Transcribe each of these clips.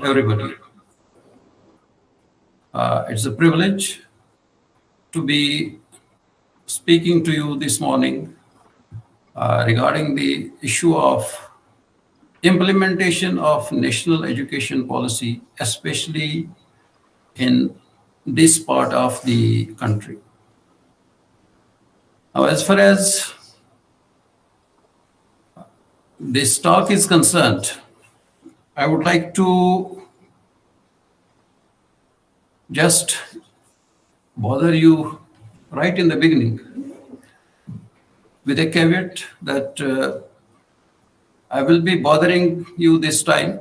everybody. It's a privilege to be speaking to you this morning regarding the issue of implementation of national education policy, especially in this part of the country. Now, as far as this talk is concerned, I would like to just bother you right in the beginning with a caveat that I will be bothering you this time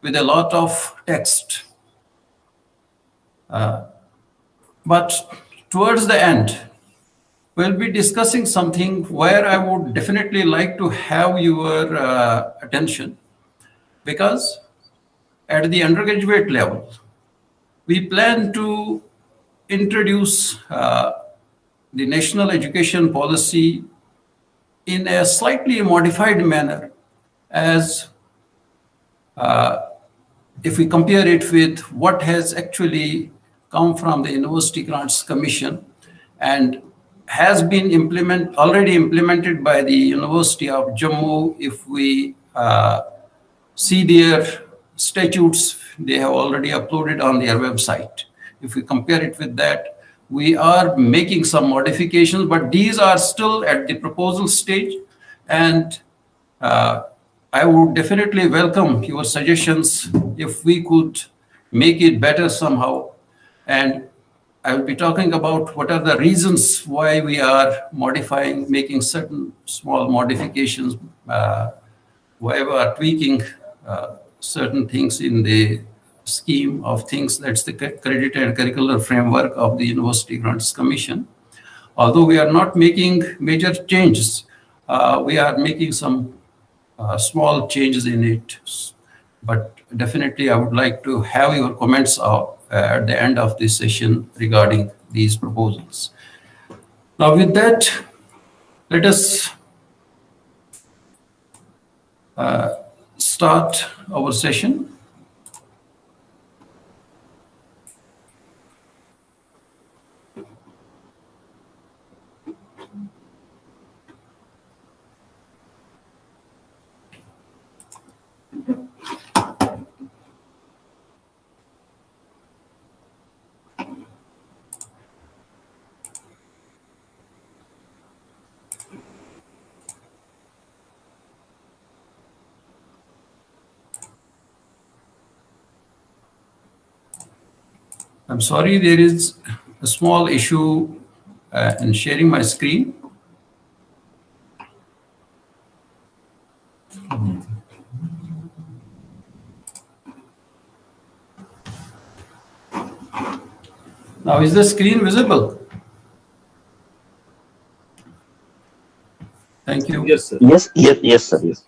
with a lot of text. But towards the end, we'll be discussing something where I would definitely like to have your attention, because at the undergraduate level, we plan to introduce the national education policy in a slightly modified manner, as if we compare it with what has actually come from the University Grants Commission and has been already implemented by the University of Jammu. If we see their statutes, they have already uploaded on their website. If we compare it with that, we are making some modifications, but these are still at the proposal stage. And I would definitely welcome your suggestions if we could make it better somehow. And I will be talking about what are the reasons why we are making certain small modifications, why we are tweaking certain things in the scheme of things. That's the credit and curricular framework of the University Grants Commission. Although we are not making major changes, we are making some small changes in it. But definitely I would like to have your comments at the end of this session regarding these proposals. Now with that, let us start our session. I'm sorry, there is a small issue in sharing my screen. Now, is the screen visible? Thank you. Yes, sir. Yes, sir. Yes.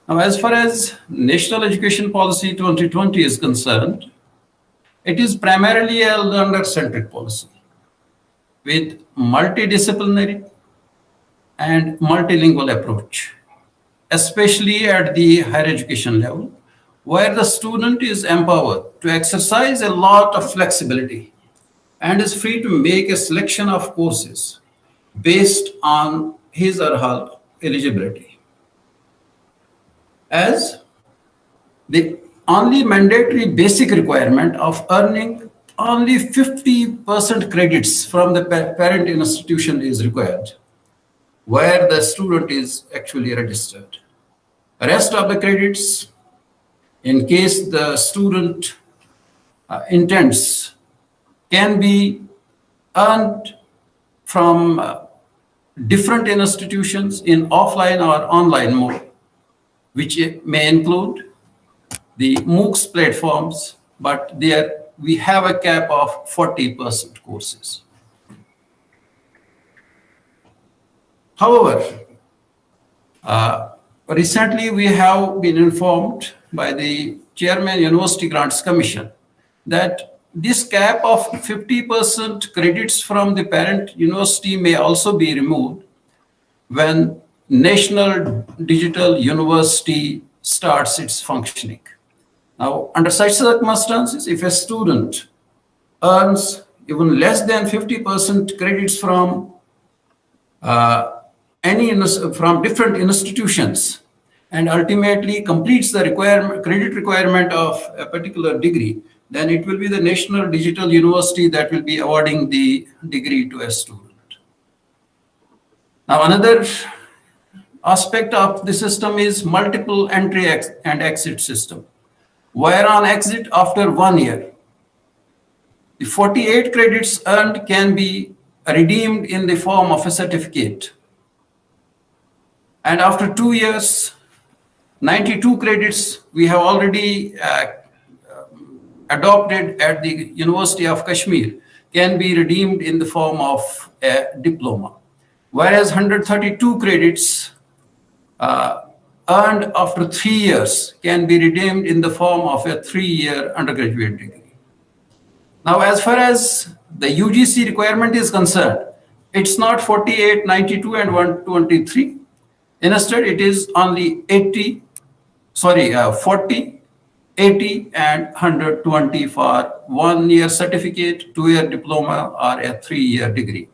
Now, as far as National Education Policy 2020 is concerned, it is primarily a learner-centric policy with multidisciplinary and multilingual approach, especially at the higher education level, where the student is empowered to exercise a lot of flexibility and is free to make a selection of courses based on his or her eligibility. As the only mandatory basic requirement of earning only 50% credits from the parent institution is required, where the student is actually registered. The rest of the credits, in case the student intends, can be earned from different institutions in offline or online mode, which may include the MOOCs platforms, but there we have a cap of 40% courses. However, recently we have been informed by the Chairman University Grants Commission that this cap of 50% credits from the parent university may also be removed when National Digital University starts its functioning. Now, under such circumstances, if a student earns even less than 50% credits from from different institutions and ultimately completes the credit requirement of a particular degree, then it will be the National Digital University that will be awarding the degree to a student. Now, another aspect of the system is multiple entry and exit system, where on exit after 1 year, the 48 credits earned can be redeemed in the form of a certificate. And after 2 years, 92 credits we have already adopted at the University of Kashmir can be redeemed in the form of a diploma, whereas 132 credits earned after 3 years can be redeemed in the form of a 3-year undergraduate degree. Now, as far as the UGC requirement is concerned, it's not 48, 92, and 123. Instead, it is only 40, 80, and 120 for 1-year certificate, 2-year diploma, or a 3-year degree.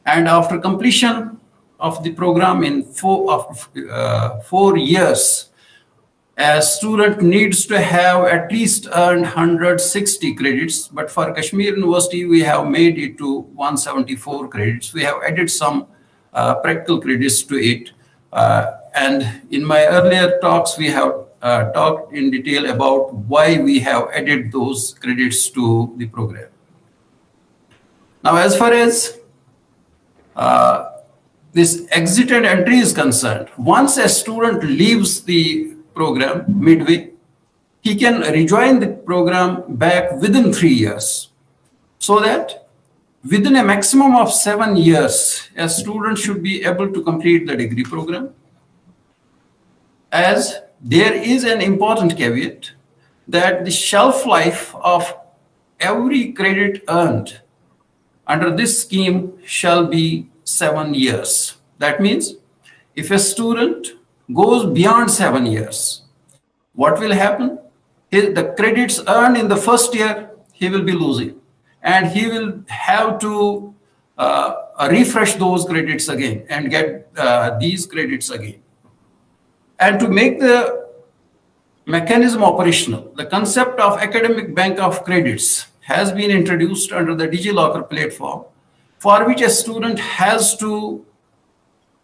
And after completion of the program in 4 years, a student needs to have at least earned 160 credits, but for Kashmir University, we have made it to 174 credits. We have added some practical credits to it. And in my earlier talks, we have talked in detail about why we have added those credits to the program. Now, as far as this exit and entry is concerned, once a student leaves the program midway, he can rejoin the program back within 3 years, so that within a maximum of 7 years, a student should be able to complete the degree program. As there is an important caveat that the shelf life of every credit earned under this scheme shall be 7 years. That means if a student goes beyond 7 years, what will happen? The credits earned in the first year, he will be losing. And he will have to refresh those credits again and get these credits again. And to make the mechanism operational, the concept of academic bank of credits has been introduced under the DigiLocker platform, for which a student has to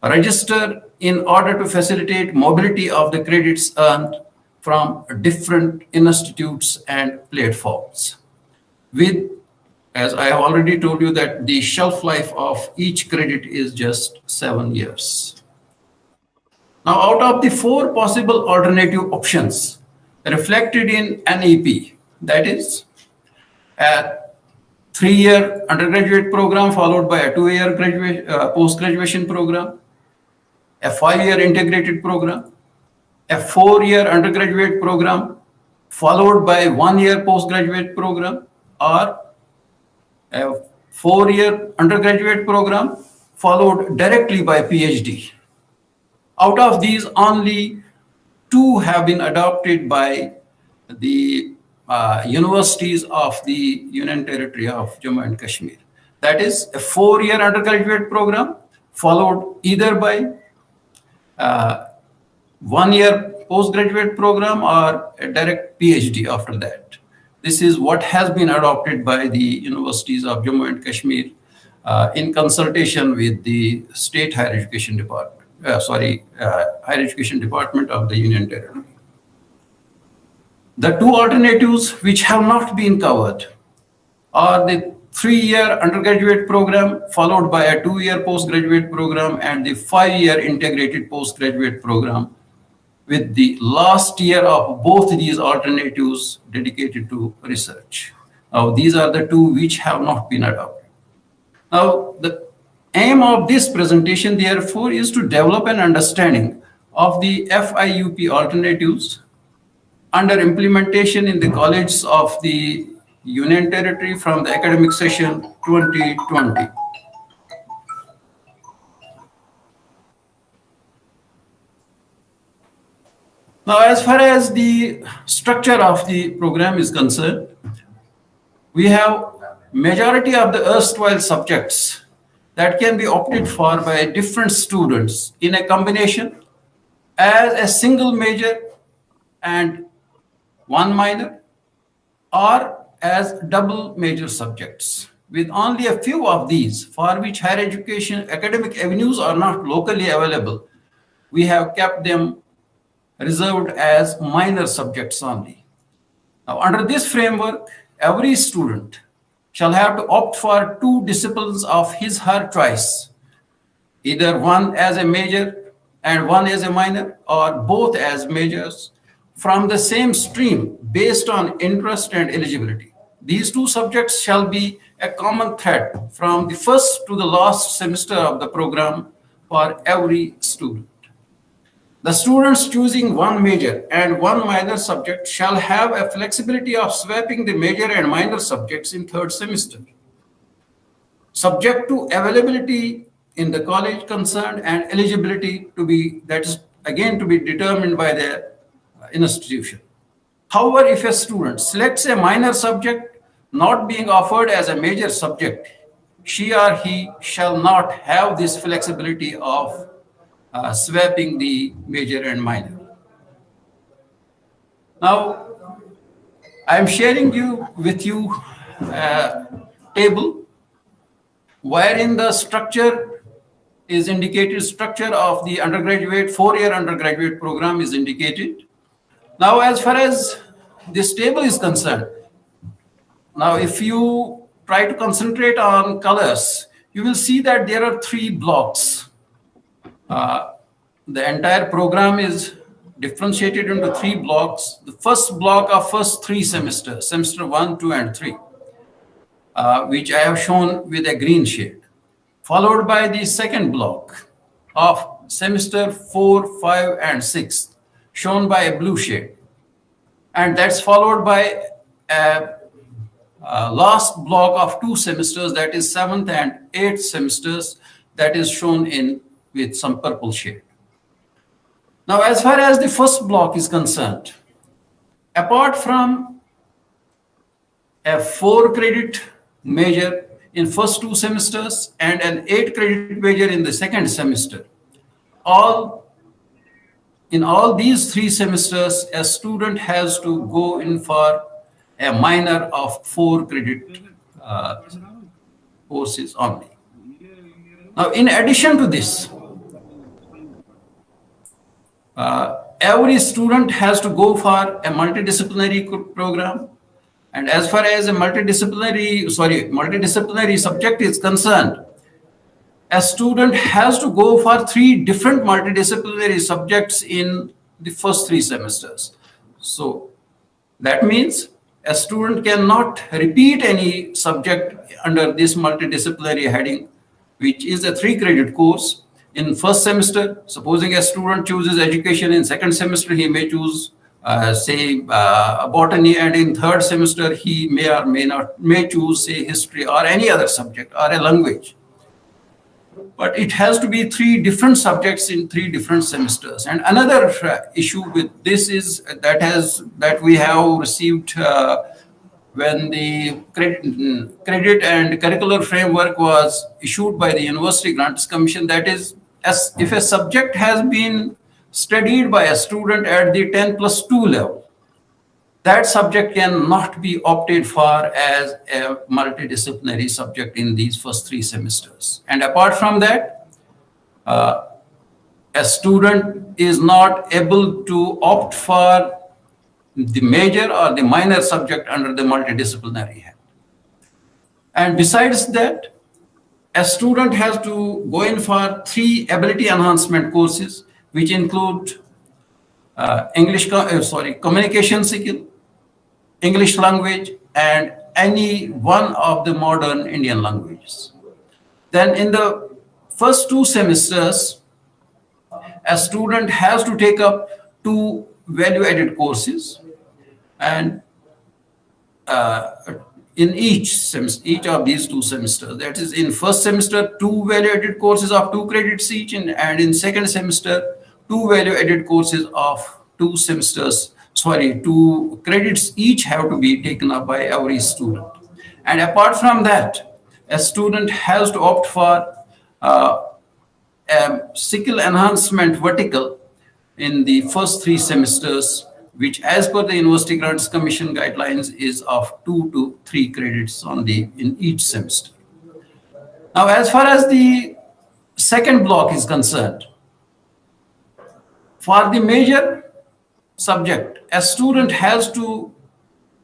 register in order to facilitate mobility of the credits earned from different institutes and platforms. With, as I have already told you, that the shelf life of each credit is just 7 years. Now, out of the 4 possible alternative options reflected in NEP, that is a 3-year undergraduate program followed by a 2-year post-graduation program, a 5-year integrated program, a 4-year undergraduate program followed by 1-year postgraduate program, or a 4-year undergraduate program followed directly by PhD. Out of these, only 2 have been adopted by the universities of the Union Territory of Jammu and Kashmir. That is a 4-year undergraduate program followed either by 1-year postgraduate program or a direct PhD after that. This is what has been adopted by the universities of Jammu and Kashmir in consultation with the State Higher Education Department. Higher Education Department of the Union Territory. The 2 alternatives which have not been covered are the 3-year undergraduate program followed by a 2-year postgraduate program and the 5-year integrated postgraduate program, with the last year of both these alternatives dedicated to research. Now, these are the 2 which have not been adopted. Now, the aim of this presentation, therefore, is to develop an understanding of the FIUP alternatives under implementation in the colleges of the Union Territory from the academic session 2020. Now, as far as the structure of the program is concerned, we have majority of the erstwhile subjects that can be opted for by different students in a combination as a single major and one minor, or as double major subjects, with only a few of these for which higher education academic avenues are not locally available. We have kept them reserved as minor subjects only. Now, under this framework, every student shall have to opt for two disciplines of his her choice, either one as a major and one as a minor, or both as majors from the same stream based on interest and eligibility. These two subjects shall be a common thread from the first to the last semester of the program for every student. The students choosing one major and one minor subject shall have a flexibility of swapping the major and minor subjects in third semester, subject to availability in the college concerned and eligibility to be, that is again to be determined by the institution. However, if a student selects a minor subject not being offered as a major subject, she or he shall not have this flexibility of swapping the major and minor. Now, I am sharing with you a table wherein the structure is indicated, structure of the undergraduate, 4-year undergraduate program is indicated. Now, as far as this table is concerned, now if you try to concentrate on colors, you will see that there are 3 blocks. The entire program is differentiated into 3 blocks. The first block of first 3 semesters, semester 1, 2, and 3, which I have shown with a green shade, followed by the second block of semester 4, 5, and 6, shown by a blue shade. And that's followed by a last block of 2 semesters, that is 7th and 8th semesters, that is shown in with some purple shade. Now, as far as the first block is concerned, apart from a 4-credit major in first 2 semesters and an 8-credit major in the second semester, in all these 3 semesters, a student has to go in for a minor of 4-credit courses only. Now, in addition to this, every student has to go for a multidisciplinary program. And as far as a multidisciplinary subject is concerned, a student has to go for 3 different multidisciplinary subjects in the first 3 semesters. So that means a student cannot repeat any subject under this multidisciplinary heading, which is a 3-credit course. In first semester, supposing a student chooses education, in second semester he may choose botany, and in third semester he may choose history or any other subject or a language. But it has to be 3 different subjects in 3 different semesters. And another issue with this is that we have received when the credit and curricular framework was issued by the University Grants Commission, that is, if a subject has been studied by a student at the 10+2 level, that subject cannot be opted for as a multidisciplinary subject in these first 3 semesters. And apart from that, a student is not able to opt for the major or the minor subject under the multidisciplinary head. And besides that, a student has to go in for 3 ability enhancement courses, which include communication skill, English language, and any one of the modern Indian languages. Then in the first 2 semesters, a student has to take up 2 value-added courses, and in each of these 2 semesters, that is, in first semester 2 value-added courses of 2 credits each, and in second semester 2 value-added courses of two credits each have to be taken up by every student. And apart from that, a student has to opt for a skill enhancement vertical in the first 3 semesters, which as per the University Grants Commission guidelines is of 2 to 3 credits in each semester. Now, as far as the second block is concerned, for the major subject, a student has to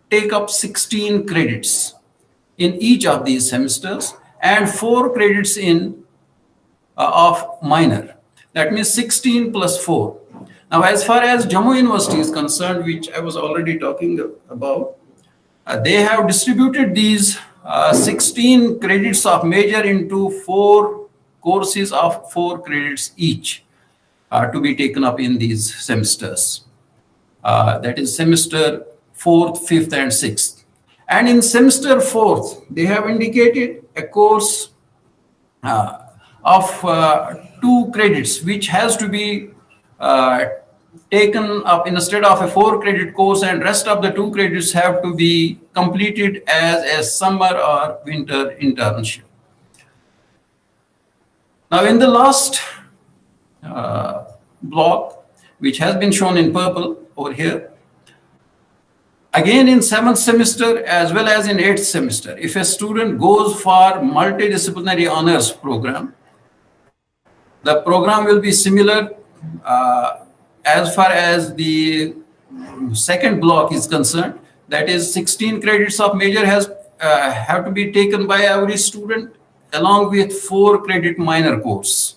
take up 16 credits in each of these semesters and 4 credits of minor. That means 16 plus 4. Now, as far as Jammu University is concerned, which I was already talking about, they have distributed these 16 credits of major into 4 courses of 4 credits each to be taken up in these semesters. That is semester 4th, 5th, and 6th. And in semester 4th, they have indicated a course of 2 credits, which has to be taken up instead of a 4-credit course, and rest of the 2 credits have to be completed as a summer or winter internship. Now, in the last block, which has been shown in purple over here, again in 7th semester as well as in 8th semester, if a student goes for multidisciplinary honors program, the program will be similar as far as the second block is concerned. That is 16 credits of major have to be taken by every student along with 4-credit minor course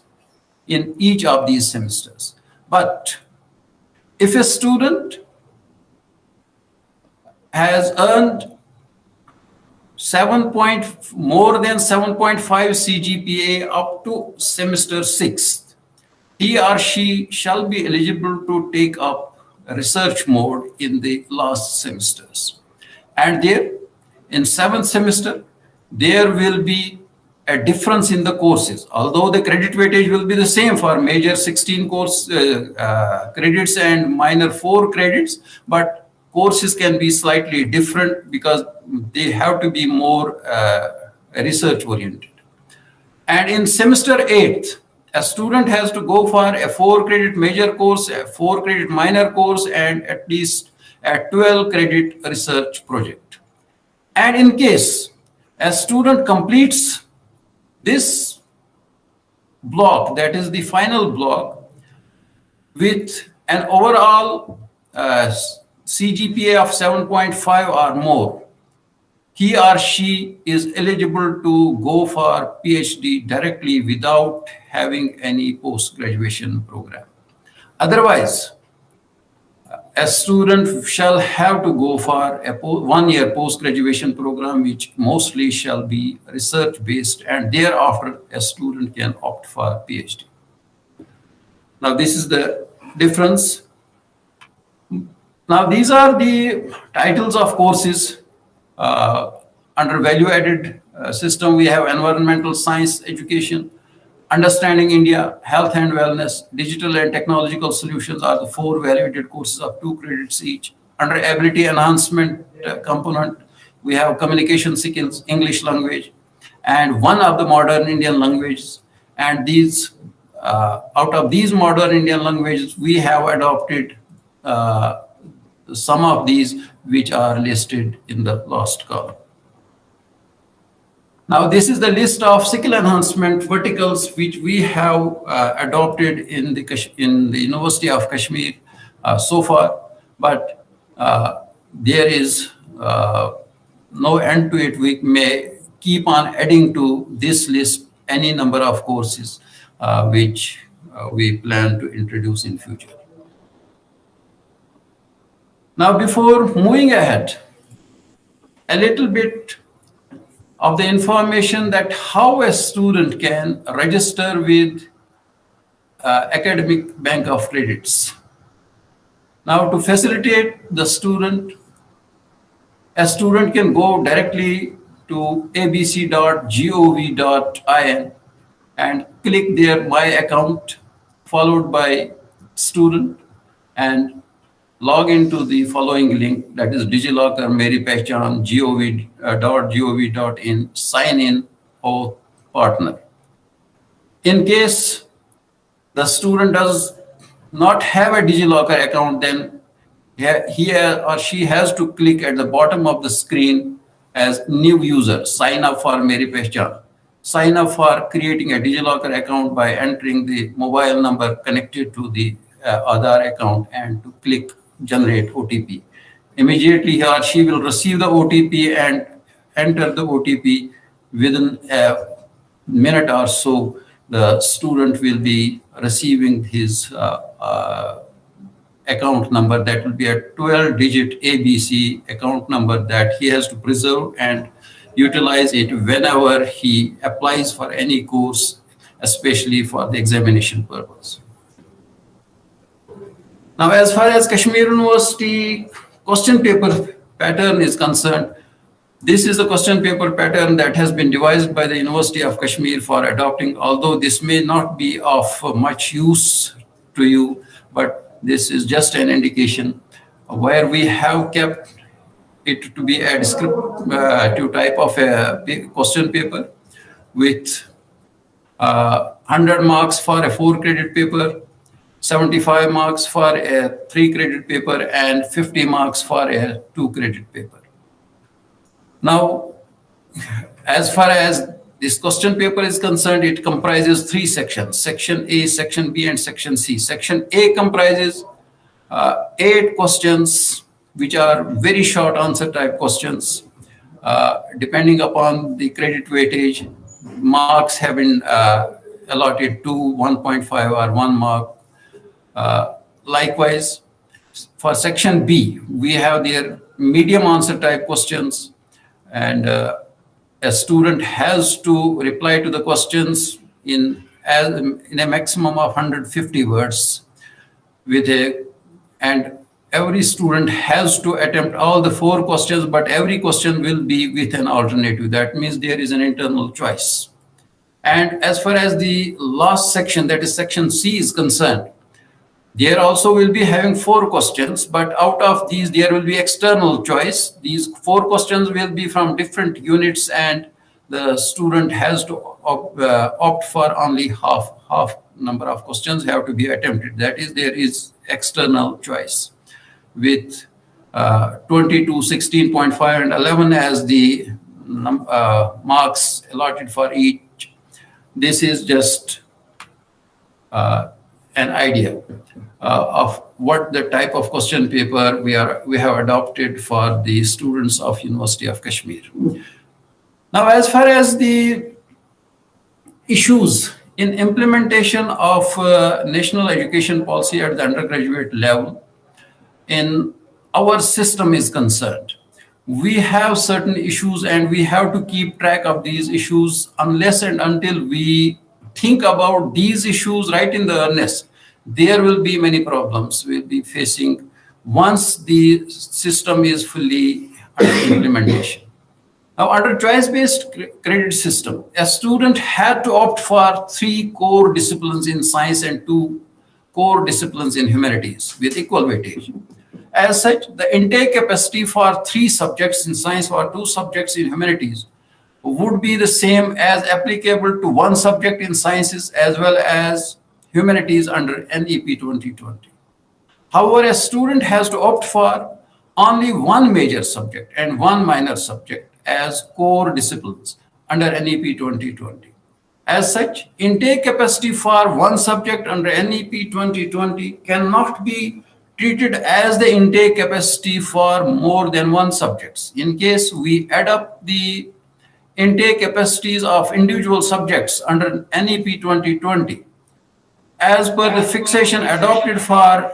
in each of these semesters. But if a student has earned more than 7.5 CGPA up to semester 6th, he or she shall be eligible to take up research mode in the last semesters. And there, in 7th semester, there will be a difference in the courses. Although the credit weightage will be the same for major 16 credits and minor 4 credits, but courses can be slightly different because they have to be more research oriented. And in semester 8th, a student has to go for a 4-credit major course, a 4-credit minor course, and at least a 12-credit research project. And in case a student completes this block, that is the final block, with an overall CGPA of 7.5 or more, he or she is eligible to go for PhD directly without having any post-graduation program. Otherwise, a student shall have to go for a 1-year post-graduation program, which mostly shall be research-based, and thereafter a student can opt for PhD. Now, this is the difference. Now, these are the titles of courses under value-added system. We have environmental science education, understanding India, health and wellness, digital and technological solutions are the 4 value-added courses of 2 credits each. Under ability enhancement component, we have communication skills, English language, and one of the modern Indian languages. And these, out of these modern Indian languages, we have adopted some of these which are listed in the last column. Now, this is the list of skill enhancement verticals which we have adopted in the University of Kashmir so far, but there is no end to it. We may keep on adding to this list any number of courses which we plan to introduce in future. Now, before moving ahead, a little bit of the information that how a student can register with Academic Bank of Credits. Now, to facilitate the student, a student can go directly to abc.gov.in and click their My Account, followed by Student, and log into the following link, that is DigiLocker Meri Pehchan gov.in, sign in or partner. In case the student does not have a DigiLocker account, then he or she has to click at the bottom of the screen as new user, sign up for Meri Pehchan. Sign up for creating a DigiLocker account by entering the mobile number connected to the Aadhaar account and to click generate OTP. Immediately he or she will receive the OTP and enter the OTP. Within a minute or so, the student will be receiving his account number. That will be a 12-digit ABC account number that he has to preserve and utilize it whenever he applies for any course, especially for the examination purpose. Now, as far as Kashmir University question paper pattern is concerned, this is the question paper pattern that has been devised by the University of Kashmir for adopting, although this may not be of much use to you, but this is just an indication where we have kept it to be a descriptive type of a question paper with 100 marks for a 4-credit paper, 75 marks for a 3-credit paper, and 50 marks for a 2-credit paper. Now, as far as this question paper is concerned, it comprises 3 sections: Section A, Section B, and Section C. Section A comprises 8 questions, which are very short answer type questions. Depending upon the credit weightage, marks have been allotted to 1.5 or 1 mark. Likewise, for Section B, we have their medium answer type questions, and a student has to reply to the questions in a maximum of 150 words and every student has to attempt all the 4 questions, but every question will be with an alternative. That means there is an internal choice. And as far as the last section, that is Section C, is concerned, there also will be having 4 questions, but out of these, there will be external choice. These 4 questions will be from different units, and the student has to opt for only half number of questions have to be attempted. That is, there is external choice with 22, 16.5, and 11 as the marks allotted for each. This is just an idea of what the type of question paper we have adopted for the students of University of Kashmir. Now, as far as the issues in implementation of national education policy at the undergraduate level in our system is concerned, we have certain issues and we have to keep track of these issues unless and until we think about these issues right in the earnest. There will be many problems we'll be facing once the system is fully under implementation. Now, under choice-based credit system, a student had to opt for 3 core disciplines in science and 2 core disciplines in humanities with equal weightage. As such, the intake capacity for 3 subjects in science or 2 subjects in humanities would be the same as applicable to 1 subject in sciences as well as humanities under NEP 2020. However, a student has to opt for only 1 major subject and 1 minor subject as core disciplines under NEP 2020. As such, intake capacity for 1 subject under NEP 2020 cannot be treated as the intake capacity for more than 1 subject. In case we add up the intake capacities of individual subjects under NEP 2020, as per the fixation adopted for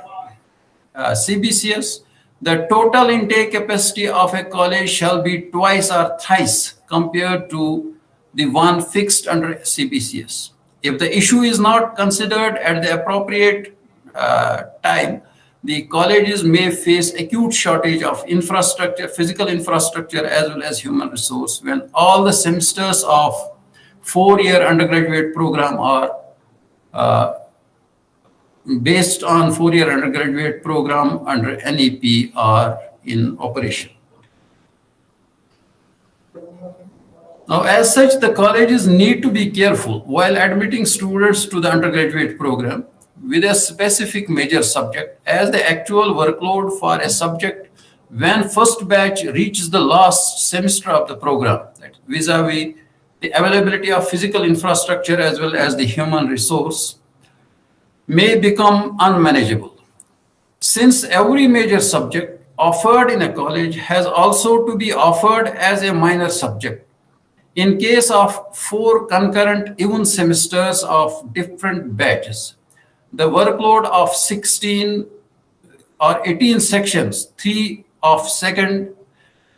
CBCS, the total intake capacity of a college shall be twice or thrice compared to the one fixed under CBCS. If the issue is not considered at the appropriate time, the colleges may face acute shortage of infrastructure, physical infrastructure, as well as human resource when all the semesters of 4-year undergraduate program are based on four-year undergraduate program under NEP are in operation. Now, as such, the colleges need to be careful while admitting students to the undergraduate program with a specific major subject, as the actual workload for a subject when first batch reaches the last semester of the program, vis-a-vis the availability of physical infrastructure as well as the human resource, may become unmanageable. Since every major subject offered in a college has also to be offered as a minor subject, in case of 4 concurrent even semesters of different batches, the workload of 16 or 18 sections, 3 of second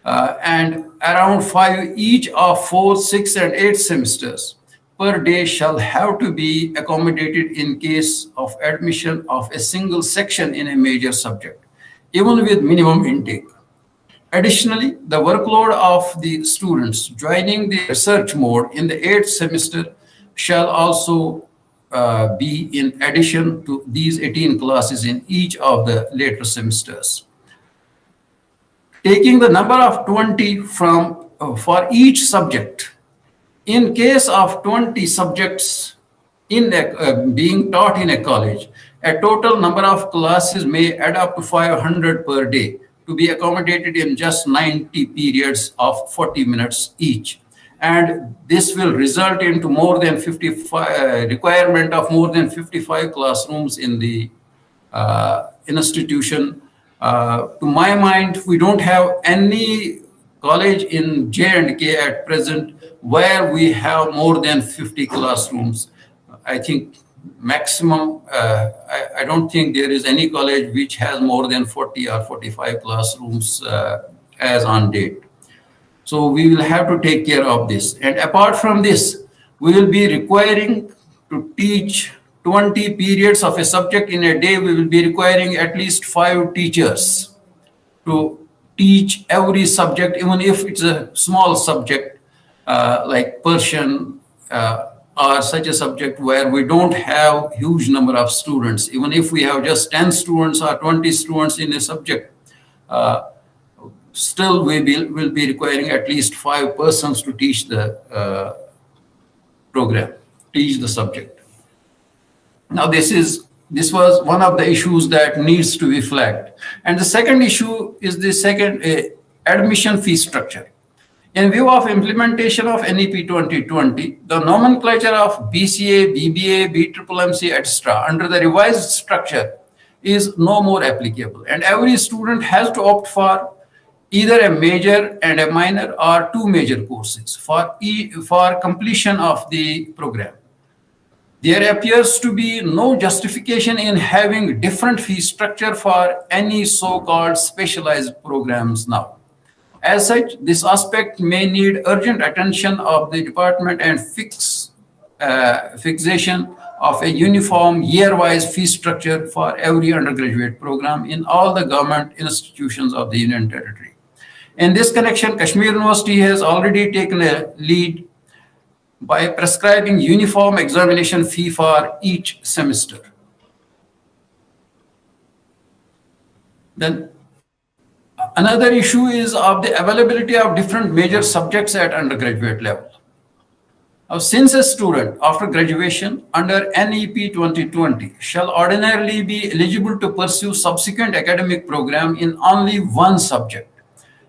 and around 5 each of 4, 6, and 8 semesters per day shall have to be accommodated in case of admission of a single section in a major subject, even with minimum intake. Additionally, the workload of the students joining the research mode in the 8th semester shall also be in addition to these 18 classes in each of the later semesters. Taking the number of 20 from for each subject, in case of 20 subjects in being taught in a college, a total number of classes may add up to 500 per day, to be accommodated in just 90 periods of 40 minutes each. And this will result into more than 55 requirement of more than 55 classrooms in the institution. To my mind, we don't have any college in J&K at present where we have more than 50 classrooms. I think maximum, I don't think there is any college which has more than 40 or 45 classrooms as on date. So we will have to take care of this. And apart from this, we will be requiring to teach 20 periods of a subject in a day. We will be requiring at least 5 teachers to teach every subject, even if it's a small subject like Persian, or such a subject where we don't have huge number of students. Even if we have just 10 students or 20 students in a subject, still we will be requiring at least 5 persons to teach the program, teach the subject. Now this was one of the issues that needs to be flagged. And the second issue is the second admission fee structure. In view of implementation of NEP 2020, the nomenclature of BCA, BBA, BMMC, etc. under the revised structure is no more applicable, and every student has to opt for either a major and a minor or 2 major courses for completion of the program. There appears to be no justification in having different fee structure for any so-called specialized programs now. As such, this aspect may need urgent attention of the department and fixation of a uniform year-wise fee structure for every undergraduate program in all the government institutions of the Union Territory. In this connection, Kashmir University has already taken a lead by prescribing uniform examination fee for each semester. Then another issue is of the availability of different major subjects at undergraduate level. Now, since a student after graduation under NEP 2020 shall ordinarily be eligible to pursue subsequent academic program in only one subject,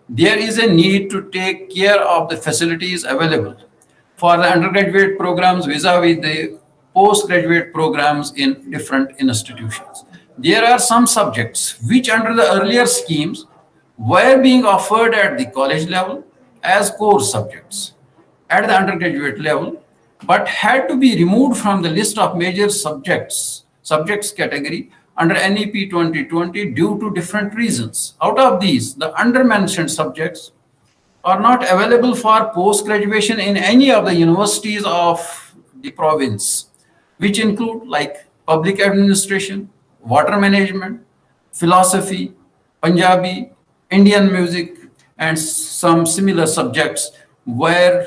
there is a need to take care of the facilities available for the undergraduate programs vis-a-vis the postgraduate programs in different institutions. There are some subjects which under the earlier schemes were being offered at the college level as core subjects at the undergraduate level, but had to be removed from the list of major subjects category under NEP 2020 due to different reasons. Out of these, the undermentioned subjects are not available for post-graduation in any of the universities of the province, which include like public administration, water management, philosophy, Punjabi, Indian music, and some similar subjects where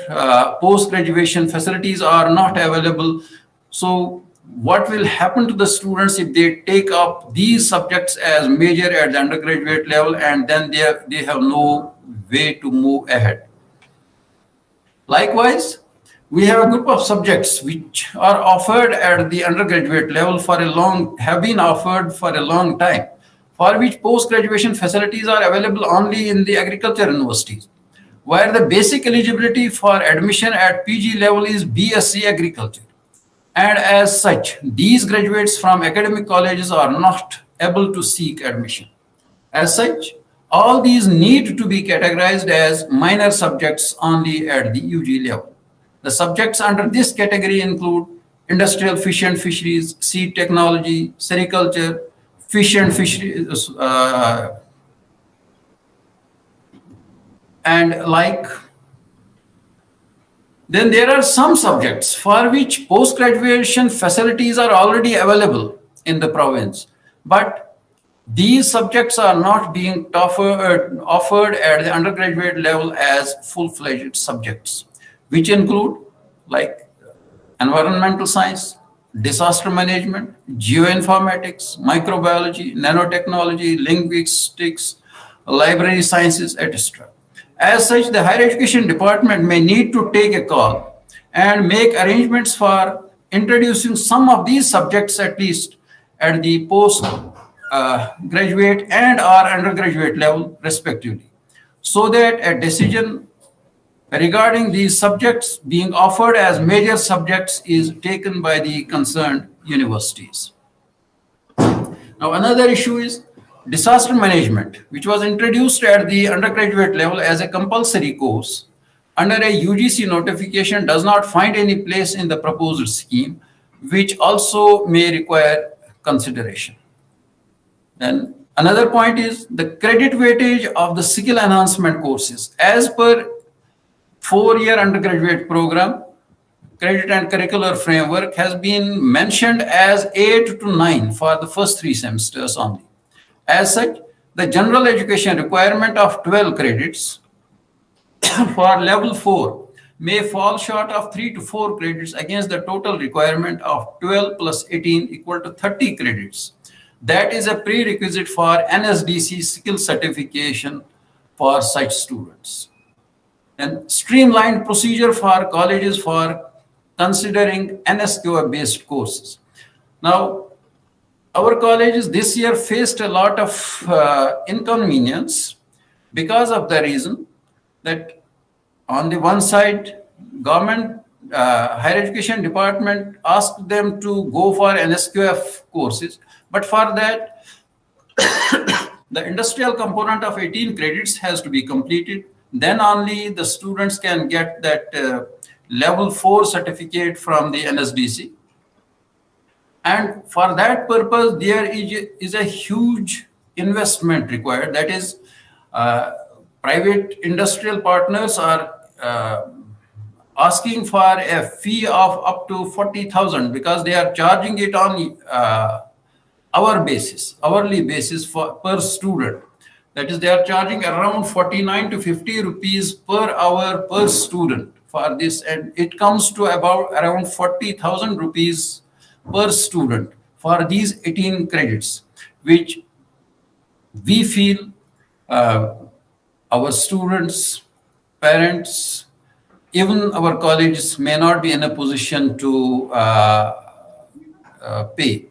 post-graduation facilities are not available. So what will happen to the students if they take up these subjects as major at the undergraduate level, and then they have no way to move ahead. Likewise, we have a group of subjects which are offered at the undergraduate level have been offered for a long time, for which post-graduation facilities are available only in the agriculture universities, where the basic eligibility for admission at PG level is BSc Agriculture. And as such, these graduates from academic colleges are not able to seek admission. As such, all these need to be categorized as minor subjects only at the UG level. The subjects under this category include industrial fish and fisheries, seed technology, sericulture, fish and fisheries, and like. Then there are some subjects for which post-graduation facilities are already available in the province, but these subjects are not being offered at the undergraduate level as full-fledged subjects, which include like environmental science, disaster management, geoinformatics, microbiology, nanotechnology, linguistics, library sciences, etc. As such, the higher education department may need to take a call and make arrangements for introducing some of these subjects at least at the post graduate and or undergraduate level respectively, so that a decision regarding these subjects being offered as major subjects is taken by the concerned universities. Now, another issue is disaster management, which was introduced at the undergraduate level as a compulsory course under a UGC notification, does not find any place in the proposed scheme, which also may require consideration. Then another point is the credit weightage of the skill enhancement courses. As per 4-year undergraduate program, credit and curricular framework has been mentioned as 8 to 9 for the first 3 semesters only. As such, the general education requirement of 12 credits for level 4 may fall short of 3 to 4 credits against the total requirement of 12 plus 18 equal to 30 credits. That is a prerequisite for NSDC skill certification for such students. And streamlined procedure for colleges for considering NSQF-based courses. Now, our colleges this year faced a lot of inconvenience because of the reason that on the one side, government higher education department asked them to go for NSQF courses, but for that, the industrial component of 18 credits has to be completed. Then only the students can get that level 4 certificate from the NSDC. And for that purpose, there is a huge investment required. That is, private industrial partners are asking for a fee of up to 40,000 because they are charging it on hourly basis per student. That is, they are charging around 49 to 50 rupees per hour per student for this, and it comes to about around 40,000 rupees per student for these 18 credits, which we feel our students, parents, even our colleges may not be in a position to pay.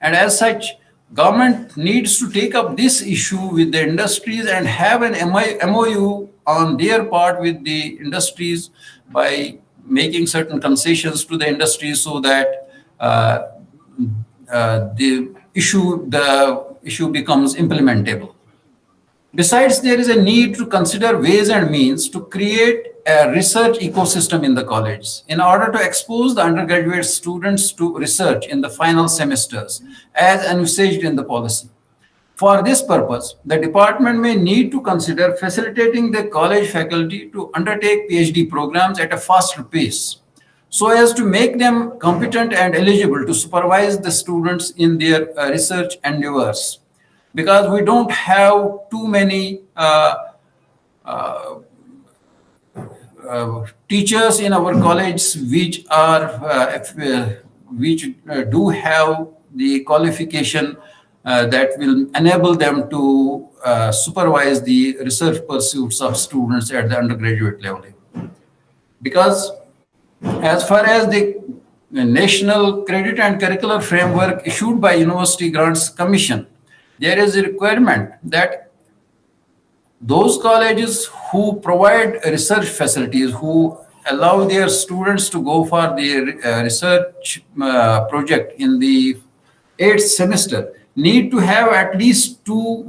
And as such, government needs to take up this issue with the industries and have an MOU on their part with the industries by making certain concessions to the industries so that the issue becomes implementable. Besides, there is a need to consider ways and means to create a research ecosystem in the colleges in order to expose the undergraduate students to research in the final semesters as envisaged in the policy. For this purpose, the department may need to consider facilitating the college faculty to undertake PhD programs at a faster pace, so as to make them competent and eligible to supervise the students in their research endeavors. Because we don't have too many teachers in our college which are which do have the qualification that will enable them to supervise the research pursuits of students at the undergraduate level. Because as far as the National Credit and Curricular Framework issued by University Grants Commission, there is a requirement that those colleges who provide research facilities, who allow their students to go for the research project in the 8th semester, need to have at least 2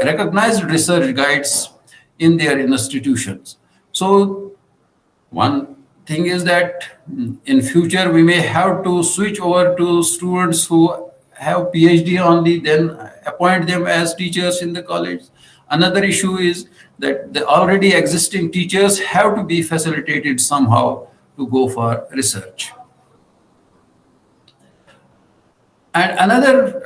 recognized research guides in their institutions. So one thing is that in future we may have to switch over to students who have PhD only, then appoint them as teachers in the college. Another issue is that the already existing teachers have to be facilitated somehow to go for research. And another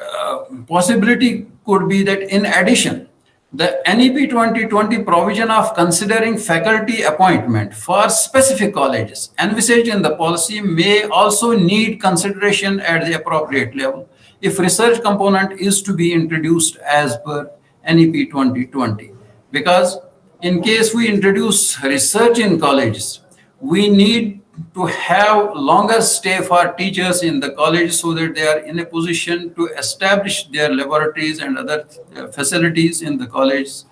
possibility could be that in addition, the NEP 2020 provision of considering faculty appointment for specific colleges envisaged in the policy may also need consideration at the appropriate level if research component is to be introduced as per NEP 2020. Because in case we introduce research in colleges, we need to have longer stay for teachers in the college so that they are in a position to establish their laboratories and other facilities in the colleges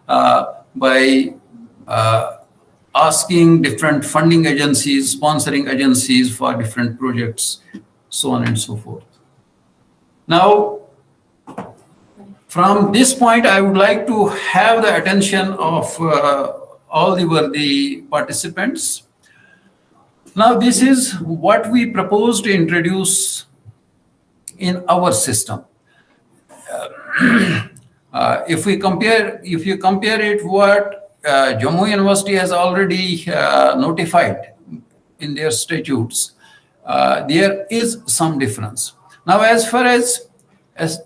by asking different funding agencies, sponsoring agencies for different projects, so on and so forth. Now, from this point, I would like to have the attention of all the worthy participants. Now, this is what we propose to introduce in our system. If you compare it what Jammu University has already notified in their statutes, there is some difference. Now, as far as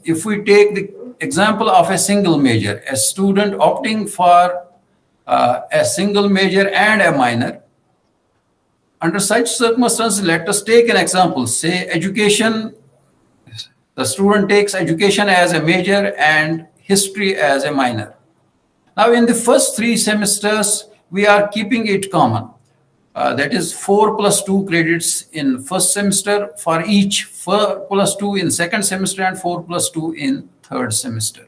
if we take the example of a single major, a student opting for a single major and a minor, under such circumstances, let us take an example, say education, the student takes education as a major and history as a minor. Now, in the first 3 semesters, we are keeping it common. That is 4 plus 2 credits in first semester for each, 4 plus 2 in second semester and 4 plus 2 in third semester.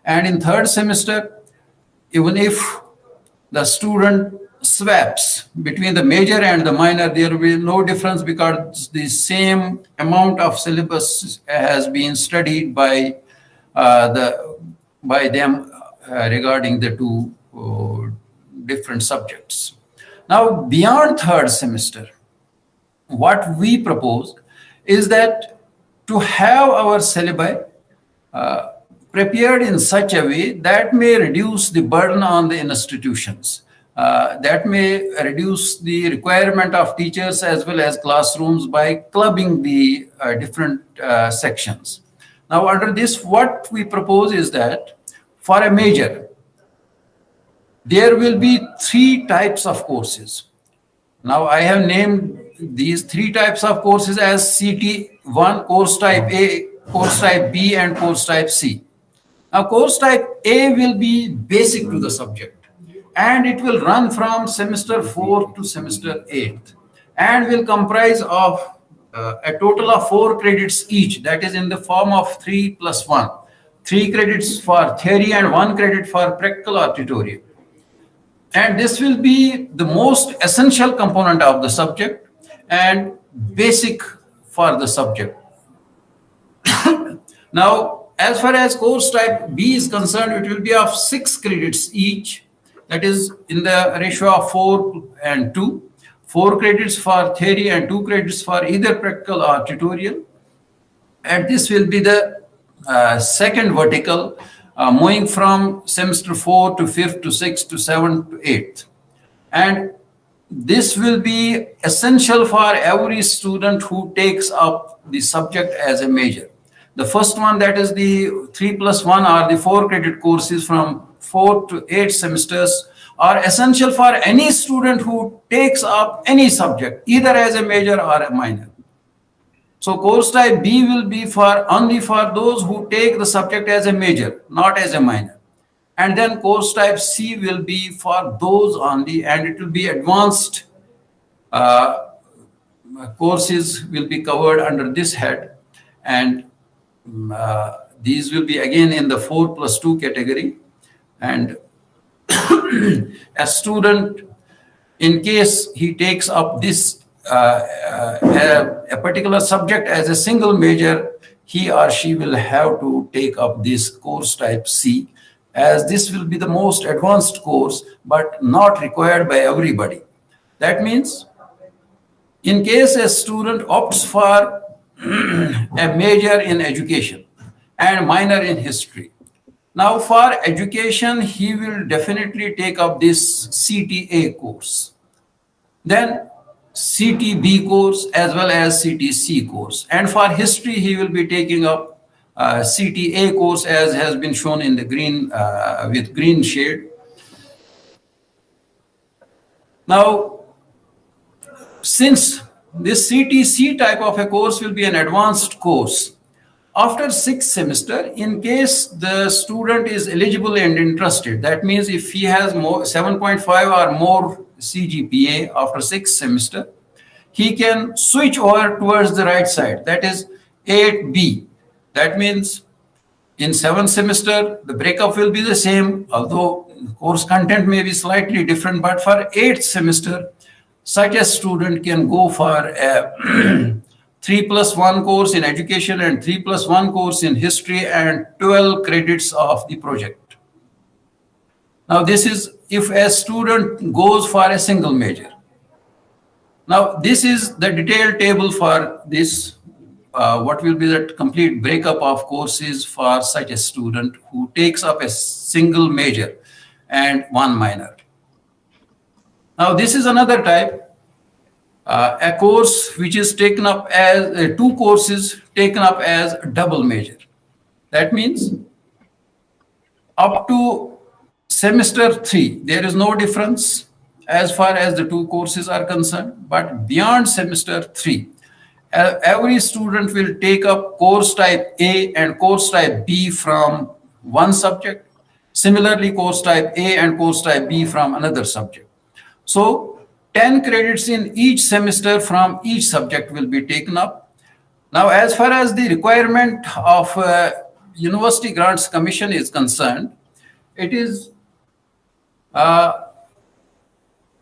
And in third semester, even if the student swaps between the major and the minor, there will be no difference because the same amount of syllabus has been studied by them regarding the 2 different subjects. Now, beyond third semester, what we propose is that to have our syllabi prepared in such a way that may reduce the burden on the institutions. That may reduce the requirement of teachers as well as classrooms by clubbing the different sections. Now, under this, what we propose is that for a major, there will be 3 types of courses. Now, I have named these 3 types of courses as CT1, course type A, course type B, and course type C. Now, course type A will be basic to the subject, and it will run from semester 4 to semester 8 and will comprise of a total of 4 credits each, that is in the form of 3 plus 1. 3 credits for theory and 1 credit for practical or tutorial. And this will be the most essential component of the subject and basic for the subject. Now, as far as course type B is concerned, it will be of 6 credits each. That is in the ratio of 4 and 2. 4 credits for theory and 2 credits for either practical or tutorial. And this will be the second vertical, moving from semester 4 to 5th to 6th to 7th to 8th. And this will be essential for every student who takes up the subject as a major. The first one, that is the 3 plus 1 or the 4 credit courses from 4 to 8 semesters are essential for any student who takes up any subject, either as a major or a minor. So course type B will be for only for those who take the subject as a major, not as a minor. And then course type C will be for those only, and it will be advanced courses will be covered under this head. And these will be again in the 4+2 category. And a student, in case he takes up this a particular subject as a single major, he or she will have to take up this course type C, as this will be the most advanced course, but not required by everybody. That means, in case a student opts for a major in education and minor in history, now for education, he will definitely take up this CTA course. Then CTB course as well as CTC course. And for history, he will be taking up CTA course, as has been shown in the green, with green shade. Now, since this CTC type of a course will be an advanced course, after 6th semester, in case the student is eligible and interested, that means if he has more 7.5 or more CGPA after 6th semester, he can switch over towards the right side, that is 8B. That means in 7th semester, the breakup will be the same, although course content may be slightly different, but for 8th semester, such a student can go for a 3+1 course in education and 3+1 course in history and 12 credits of the project. Now, this is if a student goes for a single major. Now, this is the detailed table for this, what will be the complete breakup of courses for such a student who takes up a single major and one minor. Now, this is another type. A course which is taken up as 2 courses taken up as double major. That means up to semester 3, there is no difference as far as the 2 courses are concerned, but beyond semester 3, every student will take up course type A and course type B from one subject. Similarly, course type A and course type B from another subject. So 10 credits in each semester from each subject will be taken up. Now, as far as the requirement of University Grants Commission is concerned, it is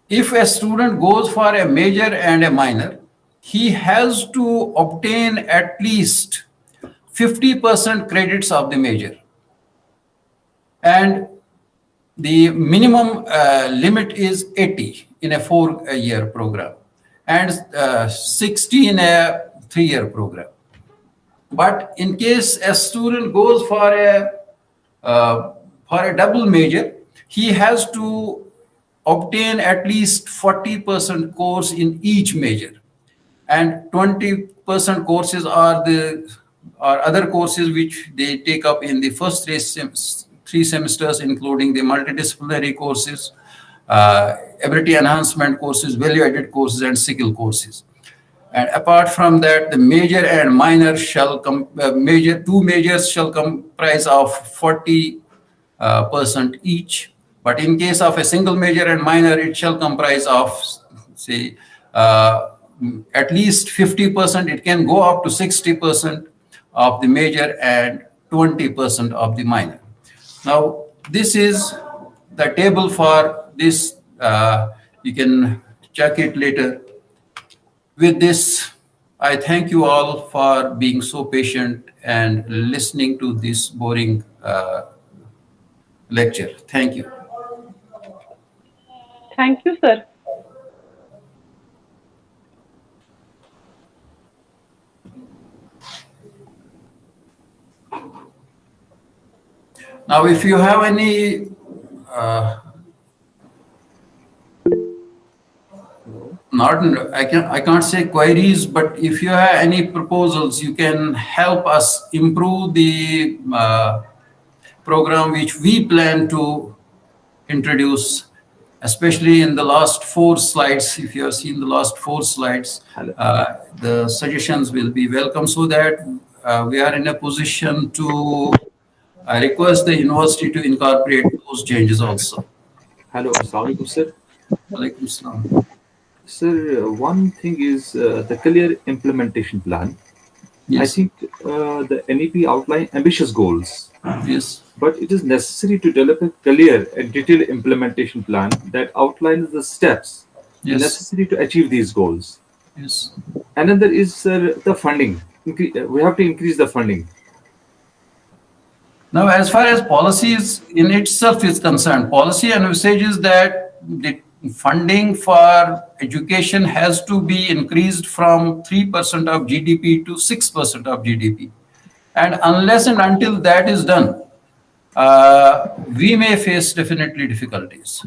if a student goes for a major and a minor, he has to obtain at least 50% credits of the major. And the minimum limit is 80 in a 4-year program and 60 in a 3-year program. But in case a student goes for a double major, he has to obtain at least 40% course in each major, and 20% courses are other courses which they take up in the first 3 semesters, including the multidisciplinary courses, ability enhancement courses, value-added courses, and skill courses. And apart from that, the major and minor shall 2 majors shall comprise of 40% each. But in case of a single major and minor, it shall comprise of, say, at least 50%. It can go up to 60% of the major and 20% of the minor. Now, this is the table for this. You can check it later. With this, I thank you all for being so patient and listening to this boring lecture. Thank you. Thank you, sir. Now, if you have any I can't say queries, but if you have any proposals, you can help us improve the program which we plan to introduce, especially in the last 4 slides. If you have seen the last 4 slides, the suggestions will be welcome, so that we are in a position to request the university to incorporate those changes also. Hello, Assalamu alaikum, sir. Alaikum salam. Sir, one thing is the clear implementation plan. I Yes. think the NEP outline ambitious goals, Yes. but it is necessary to develop a clear and detailed implementation plan that outlines the steps Yes. necessary to achieve these goals. Yes. Another is the funding. We have to increase the funding. Now, as far as policies in itself is concerned, policy envisages that the funding for education has to be increased from 3% of GDP to 6% of GDP. And unless and until that is done, we may face definitely difficulties.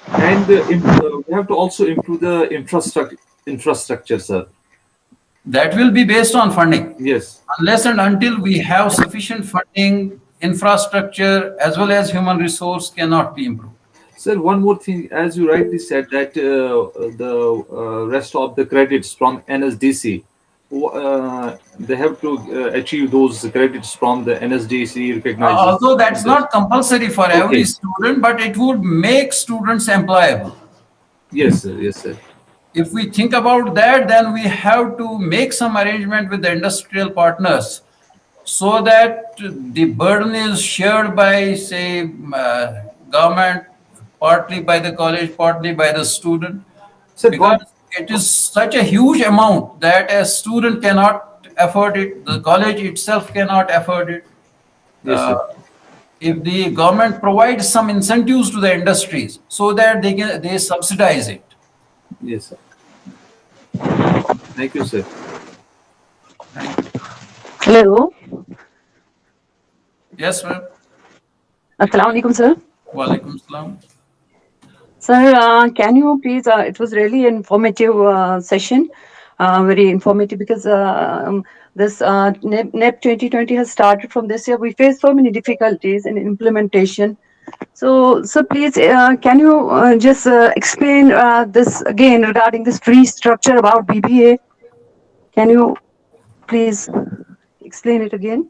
And we have to also improve the infrastructure, sir. That will be based on funding. Yes. Unless and until we have sufficient funding, infrastructure as well as human resource cannot be improved. Sir, one more thing, as you rightly said, that the rest of the credits from NSDC, they have to achieve those credits from the NSDC recognized. Although that's not compulsory for every student, but it would make students employable. Yes, sir. Yes, sir. If we think about that, then we have to make some arrangement with the industrial partners so that the burden is shared by, say, government, partly by the college, partly by the student. Sir, because it is such a huge amount that a student cannot afford it, the college itself cannot afford it. Yes, sir. If the government provides some incentives to the industries so that they subsidize it. Yes, sir. Thank you, sir. Hello. Yes, ma'am. Assalamu alaikum, sir. Wa alaikum salam. Sir, can you please, it was really informative session, very informative, because this NEP 2020 has started from this year. We face so many difficulties in implementation. So please, can you just explain this again regarding this fee structure about BBA? Can you please explain it again?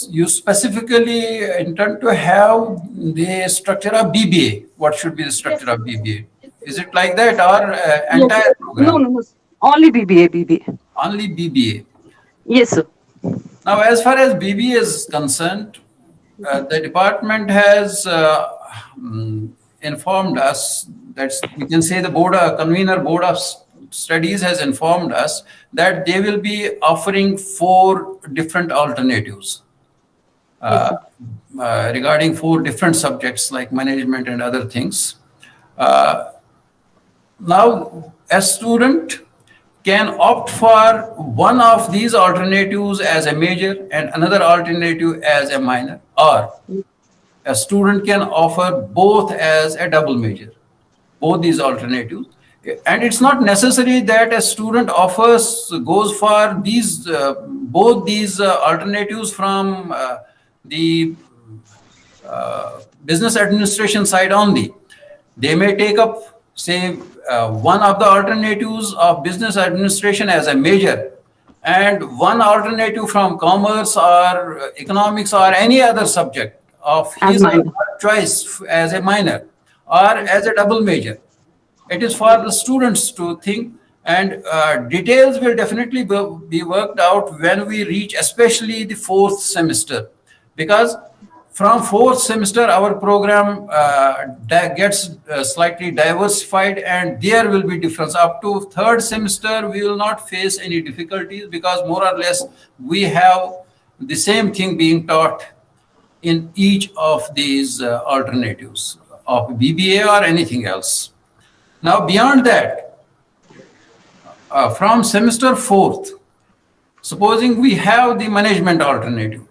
You specifically intend to have the structure of BBA. What should be the structure of BBA? Is it like that or entire program? No. Only BBA. Only BBA. Yes, sir. Now, as far as BBA is concerned, the department has informed us, that we can say the convener board of studies has informed us that they will be offering 4 different alternatives regarding 4 different subjects like management and other things. Now, a student can opt for one of these alternatives as a major and another alternative as a minor, or a student can offer both as a double major, both these alternatives. And it's not necessary that a student goes for these both these alternatives from the business administration side only. They may take up, say, one of the alternatives of business administration as a major and one alternative from commerce or economics or any other subject of his or her choice as a minor or as a double major. It is for the students to think, and details will definitely be worked out when we reach especially the 4th semester, because from 4th semester our program gets slightly diversified and there will be difference. Up to 3rd semester we will not face any difficulties because more or less we have the same thing being taught in each of these alternatives of BBA or anything else. Now, beyond that, from semester 4th, supposing we have the management alternative,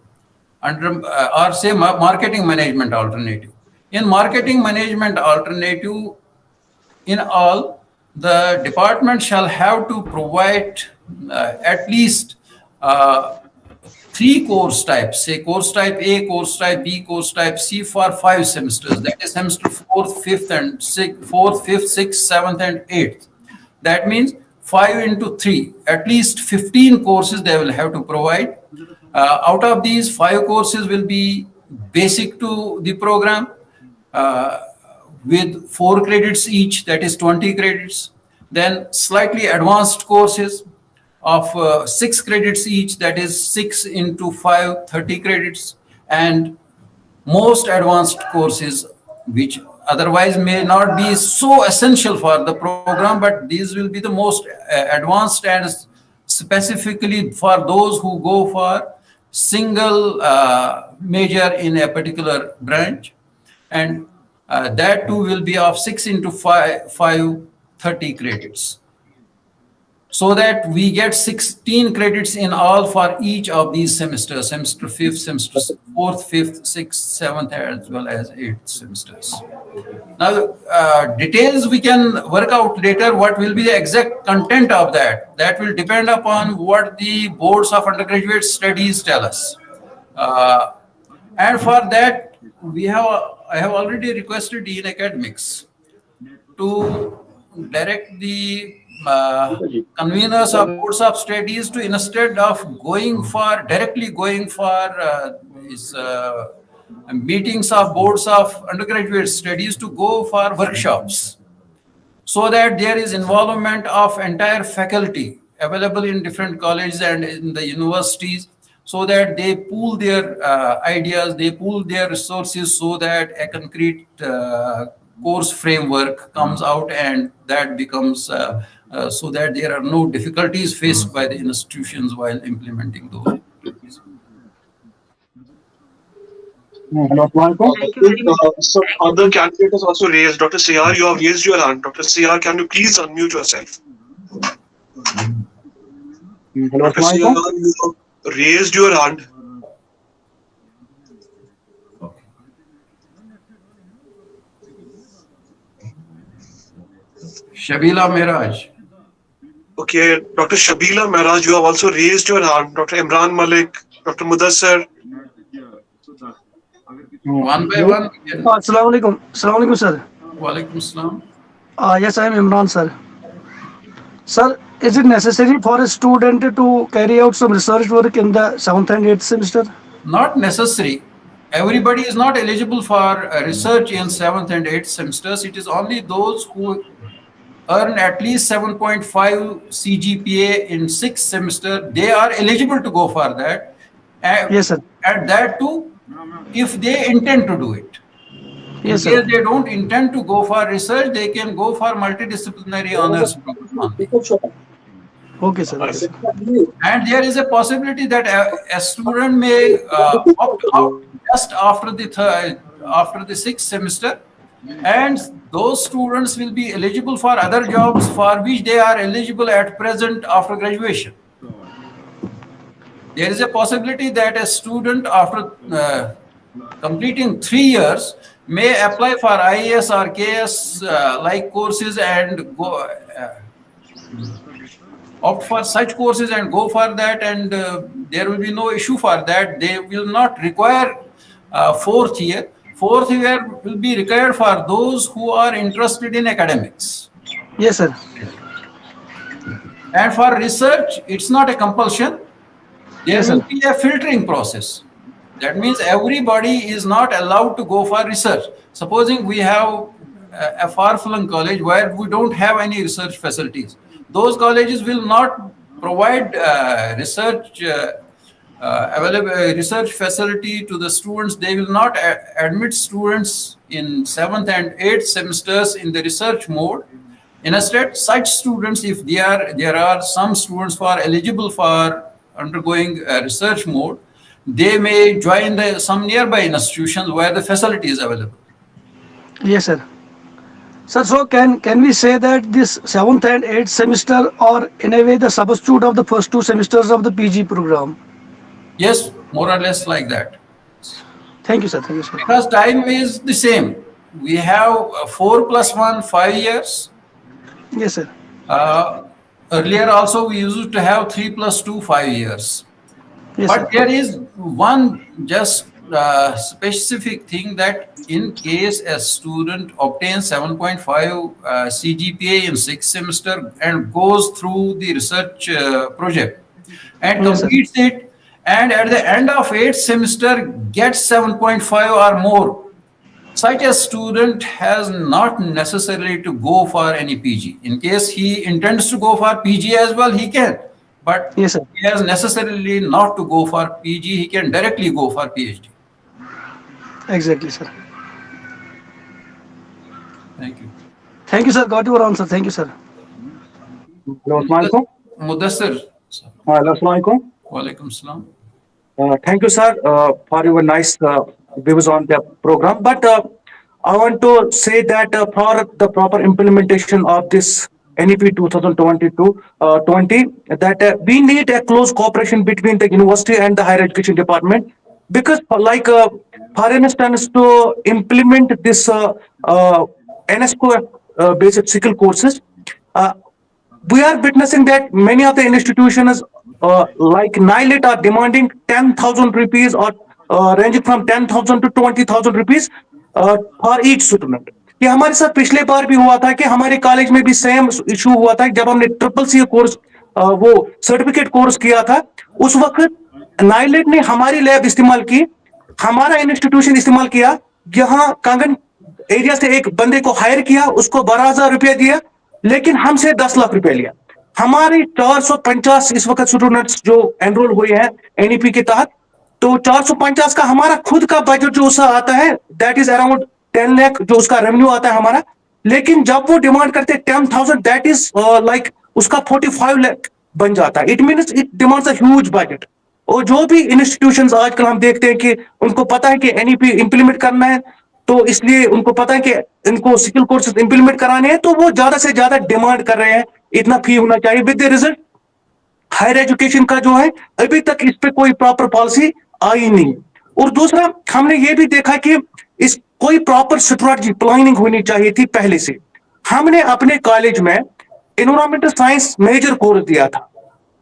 or say marketing management alternative. In marketing management alternative, in all, the department shall have to provide at least three course types, say course type A, course type B, course type C for 5 semesters. That is semester fourth, fifth, and sixth, fourth, fifth, sixth, seventh, and eighth. That means 5 into 3, at least 15 courses they will have to provide. Out of these, 5 courses will be basic to the program with 4 credits each, that is 20 credits. Then slightly advanced courses of 6 credits each, that is 6 into 5, 30 credits. And most advanced courses, which otherwise may not be so essential for the program, but these will be the most advanced and specifically for those who go for single major in a particular branch. And that too will be of 6 into 5, 30 credits. So that we get 16 credits in all for each of these semesters, semester 5th, semester 4th, 5th, 6th, 7th, as well as 8th semesters. Now, details we can work out later, what will be the exact content of that. That will depend upon what the boards of undergraduate studies tell us. And for that, I have already requested Dean Academics to direct the conveners of boards of studies to, instead of directly going for meetings of boards of undergraduate studies, to go for workshops, so that there is involvement of entire faculty available in different colleges and in the universities, so that they pool their ideas, they pool their resources, so that a concrete course framework comes out, and that becomes so that there are no difficulties faced by the institutions while implementing those. Some other candidate has also raised. Dr. CR, you have raised your hand. Dr. CR, can you please unmute yourself? Dr. CR, you have raised your hand. Shabila Miraj. Okay, Dr. Shabila Miraj, you have also raised your hand. Dr. Imran Malik, Dr. Mudassar. One by one. Assalamu alaikum. Assalamu alaikum, sir. Walaikum Assalam. Yes, I am Imran, sir. Sir, is it necessary for a student to carry out some research work in the 7th and 8th semester? Not necessary. Everybody is not eligible for research in 7th and 8th semesters. It is only those who earn at least 7.5 CGPA in 6th semester. They are eligible to go for that. Yes, sir. And that too, if they intend to do it. Yes, In sir. case they don't intend to go for research, they can go for multidisciplinary honors program. Okay, sir. Okay, sir. And there is a possibility that a student may opt out just after the 6th semester, and those students will be eligible for other jobs for which they are eligible at present after graduation. There is a possibility that a student, after completing 3 years, may apply for IAS or KS like courses and go opt for such courses and go for that, and there will be no issue for that. They will not require 4th year. 4th year will be required for those who are interested in academics. Yes, sir. And for research, it's not a compulsion. There Yes, will sir. be a filtering process. That means everybody is not allowed to go for research. Supposing we have a far-flung college where we don't have any research facilities, those colleges will not provide research research facility to the students. They will not admit students in 7th and 8th semesters in the research mode. Instead, such students, if there are some students who are eligible for undergoing research mode, they may join some nearby institutions where the facility is available. Yes, sir. Sir, so can we say that this 7th and 8th semester are in a way the substitute of the first 2 semesters of the PG program? Yes, more or less like that. Thank you, sir. Thank you, sir. Because time is the same. We have 4 + 1, 5 years. Yes, sir. Earlier also we used to have 3 + 2, 5 years. Yes, But sir. there is one just specific thing, that in case a student obtains 7.5 CGPA in sixth semester and goes through the research project and Yes, sir. completes it, and at the end of eighth semester gets 7.5 or more, such a student has not necessarily to go for any PG. In case he intends to go for PG as well, he can. But Yes, sir. he has necessarily not to go for PG, he can directly go for PhD. Exactly, sir. Thank you. Thank you, sir. Got your answer. Thank you, sir. Hello, Assalamualaikum. Mudassir. Hello, Assalamualaikum. Walaikum salam. Thank you, sir, for your nice views on the program. But I want to say that for the proper implementation of this NEP 2022-20, that we need a close cooperation between the university and the higher education department, because for instance, to implement this UNESCO based skill courses, uh, we are witnessing that many of the institutions like NILIT are demanding 10,000 rupees, or ranging from 10,000 to 20,000 rupees for each student. ये हमारे साथ पिछले बार भी हुआ था कि हमारे college में भी सेम इशू हुआ था जब हमने ट्रिपल सी कोर्स वो सर्टिफिकेट कोर्स किया था. उस वक्त नाइलेट ने हमारी लैब इस्तेमाल की, हमारा इंस्टीट्यूशन इस्तेमाल किया, यहाँ कांगन एरिया से एक बंदे को हायर किया, उसको 12,000 रुपया दिया, लेकिन हमसे 10 लाख रुपए लिया. हमारे 450 इस वक्त स्टूडेंट्स जो एनरोल हुए हैं एनईपी के तहत, तो 450 का हमारा खुद का बजट जो उसका आता है दैट इज अराउंड 10 लाख जो उसका रेवेन्यू आता है हमारा. लेकिन जब वो डिमांड करते 10,000, दैट इज लाइक उसका 45 लाख बन जाता है. It means it demands a huge budget. और जो भी इंस्टीट्यूशंस आजकल हम देखते हैं कि उनको पता है कि एनईपी इंप्लीमेंट करना है, तो इसलिए उनको पता है कि इनको स्किल कोर्सेज इंप्लीमेंट कराने हैं, तो वो ज्यादा से ज्यादा डिमांड कर रहे हैं इतना फी होना चाहिए. With the result higher education का जो है अभी तक इस पे कोई प्रॉपर पॉलिसी आई नहीं. और दूसरा हमने ये भी देखा कि इस कोई प्रॉपर स्ट्रेटजी प्लानिंग होनी चाहिए थी पहले से. हमने अपने कॉलेज में एनवायरमेंटल साइंस मेजर कोर्स दिया था.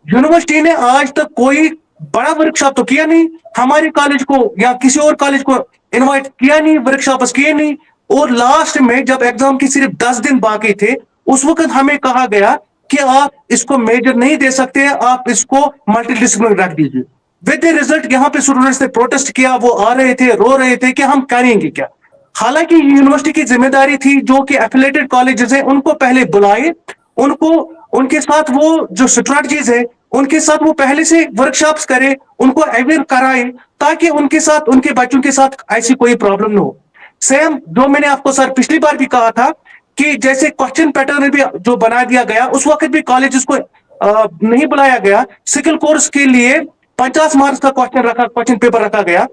यूनिवर्सिटी ने आज तक कोई बड़ा वर्कशॉप तो किया नहीं, हमारे कॉलेज को या किसी और कॉलेज को इनवाइट किया नहीं, वर्कशॉप किए नहीं. और लास्ट में जब एग्जाम की सिर्फ 10 दिन बाकी थे, उस वक्त हमें कहा गया कि आप इसको मेजर नहीं दे सकते, आप इसको मल्टीडिसिप्लिनरी रख दीजिए. विद द रिजल्ट यहाँ पे स्टूडेंट्स ने प्रोटेस्ट किया, वो आ रहे थे, रो रहे थे कि हम करेंगे क्या. हालांकि यूनिवर्सिटी की जिम्मेदारी थी जो कि एफिलेटेड कॉलेजेस हैं उनको पहले बुलाए, उनको उनके साथ वो जो स्ट्रेटजीज है उनके साथ वो पहले से वर्कशॉप्स करे, उनको अवेयर कराए, ताकि उनके साथ उनके बच्चों के साथ ऐसी कोई प्रॉब्लम न हो. सेम जो मैंने आपको सर पिछली बार भी कहा था कि जैसे क्वेश्चन पैटर्न भी जो बना दिया गया, उस वक्त भी कॉलेजेस को नहीं बुलाया गया. स्किल कोर्स के लिए 50 मार्क्स का क्वेश्चन पेपर रखा गया,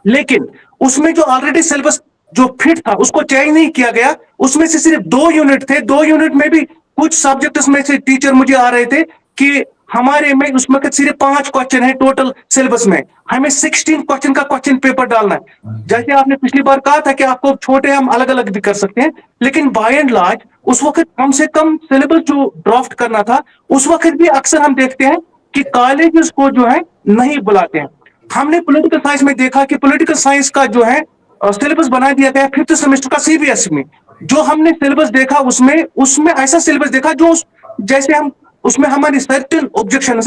लेकिन उसमें जो ऑलरेडी सिलेबस जो फिट था उसको चेंज नहीं किया गया. उसमें से सिर्फ 2 यूनिट थे, 2 यूनिट में भी कुछ सब्जेक्ट्स में से टीचर मुझे आ रहे थे कि हमारे में उसमें सिर्फ 5 क्वेश्चन है टोटल सिलेबस में, हमें 16 क्वेश्चन का क्वेश्चन पेपर डालना है. जैसे आपने पिछली बार कहा था कि आपको छोटे हम अलग अलग भी कर सकते हैं, लेकिन बाय एंड लार्ज उस वक्त कम से कम सिलेबस जो ड्राफ्ट करना था, उस वक्त भी अक्सर हम देखते हैं कि कॉलेजेस को जो है नहीं बुलाते हैं. हमने पॉलिटिकल साइंस में देखा कि पॉलिटिकल साइंस का जो है सिलेबस बना दिया गया 5th सेमेस्टर का सीबीएसई में. जो हमने सिलेबस देखा उसमें ऐसा सिलेबस देखा जो जैसे हम उसमें हमारी सर्टेन ऑब्जेक्शन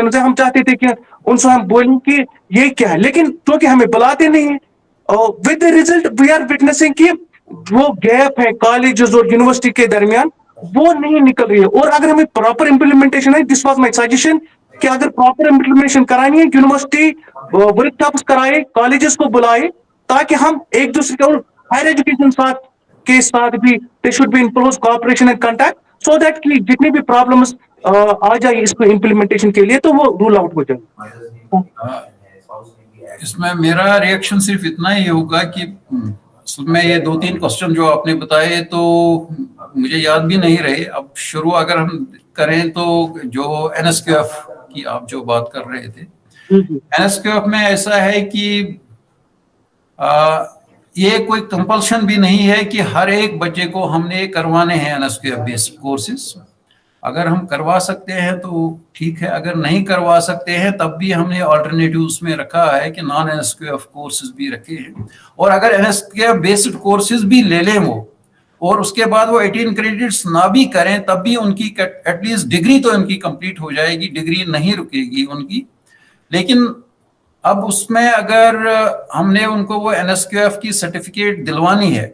है, हम चाहते थे कि उनसे हम बोलें कि ये क्या है, लेकिन क्योंकि हमें बुलाते नहीं है, with the result we are witnessing कि वो गैप है कॉलेजेस और यूनिवर्सिटी के दरमियान, वो नहीं निकल रही है. और अगर हमें प्रॉपर इंप्लीमेंटेशन है, दिस वाज माय सजेशन कि अगर प्रॉपर इंप्लीमेंटेशन करानी है, यूनिवर्सिटी वर्कशॉप्स कराए, कॉलेजेस को बुलाए, ताकि हम एक दूसरे के और हायर एजुकेशन के साथ भी they should be in close cooperation and contact, so that कि जितनी भी प्रॉब्लम्स आ जाए इसको इंप्लीमेंटेशन के लिए तो वो रूल आउट हो जाए. इसमें मेरा रिएक्शन सिर्फ इतना ही होगा कि उसमें ये 2-3 क्वेश्चन जो आपने बताए तो मुझे याद भी नहीं रहे. अब शुरू अगर हम करें तो जो एनएसक्यूएफ की आप जो बात कर रहे थे, एनएसक्यूएफ में ऐसा है कि ये कोई कंपल्शन भी नहीं है कि हर एक बच्चे को हमने करवाने हैं एनएसक्यूएफ बेस्ड कोर्सेज. اگر ہم کروا سکتے ہیں تو ٹھیک ہے, اگر نہیں کروا سکتے ہیں تب بھی ہم نے آلٹرنیٹیوز میں رکھا ہے کہ non N S Q F courses بھی رکھے ہیں, اور اگر N S Q F based courses بھی لے لیں وہ, اور اس کے بعد وہ 18 کریڈٹس نہ بھی کریں, تب بھی ان کی ایٹ لیسٹ ڈگری تو ان کی کمپلیٹ ہو جائے گی, ڈگری نہیں رکے گی ان کی. لیکن اب اس میں اگر ہم نے ان کو وہ این ایس کیو ایف کی سرٹیفکیٹ دلوانی ہے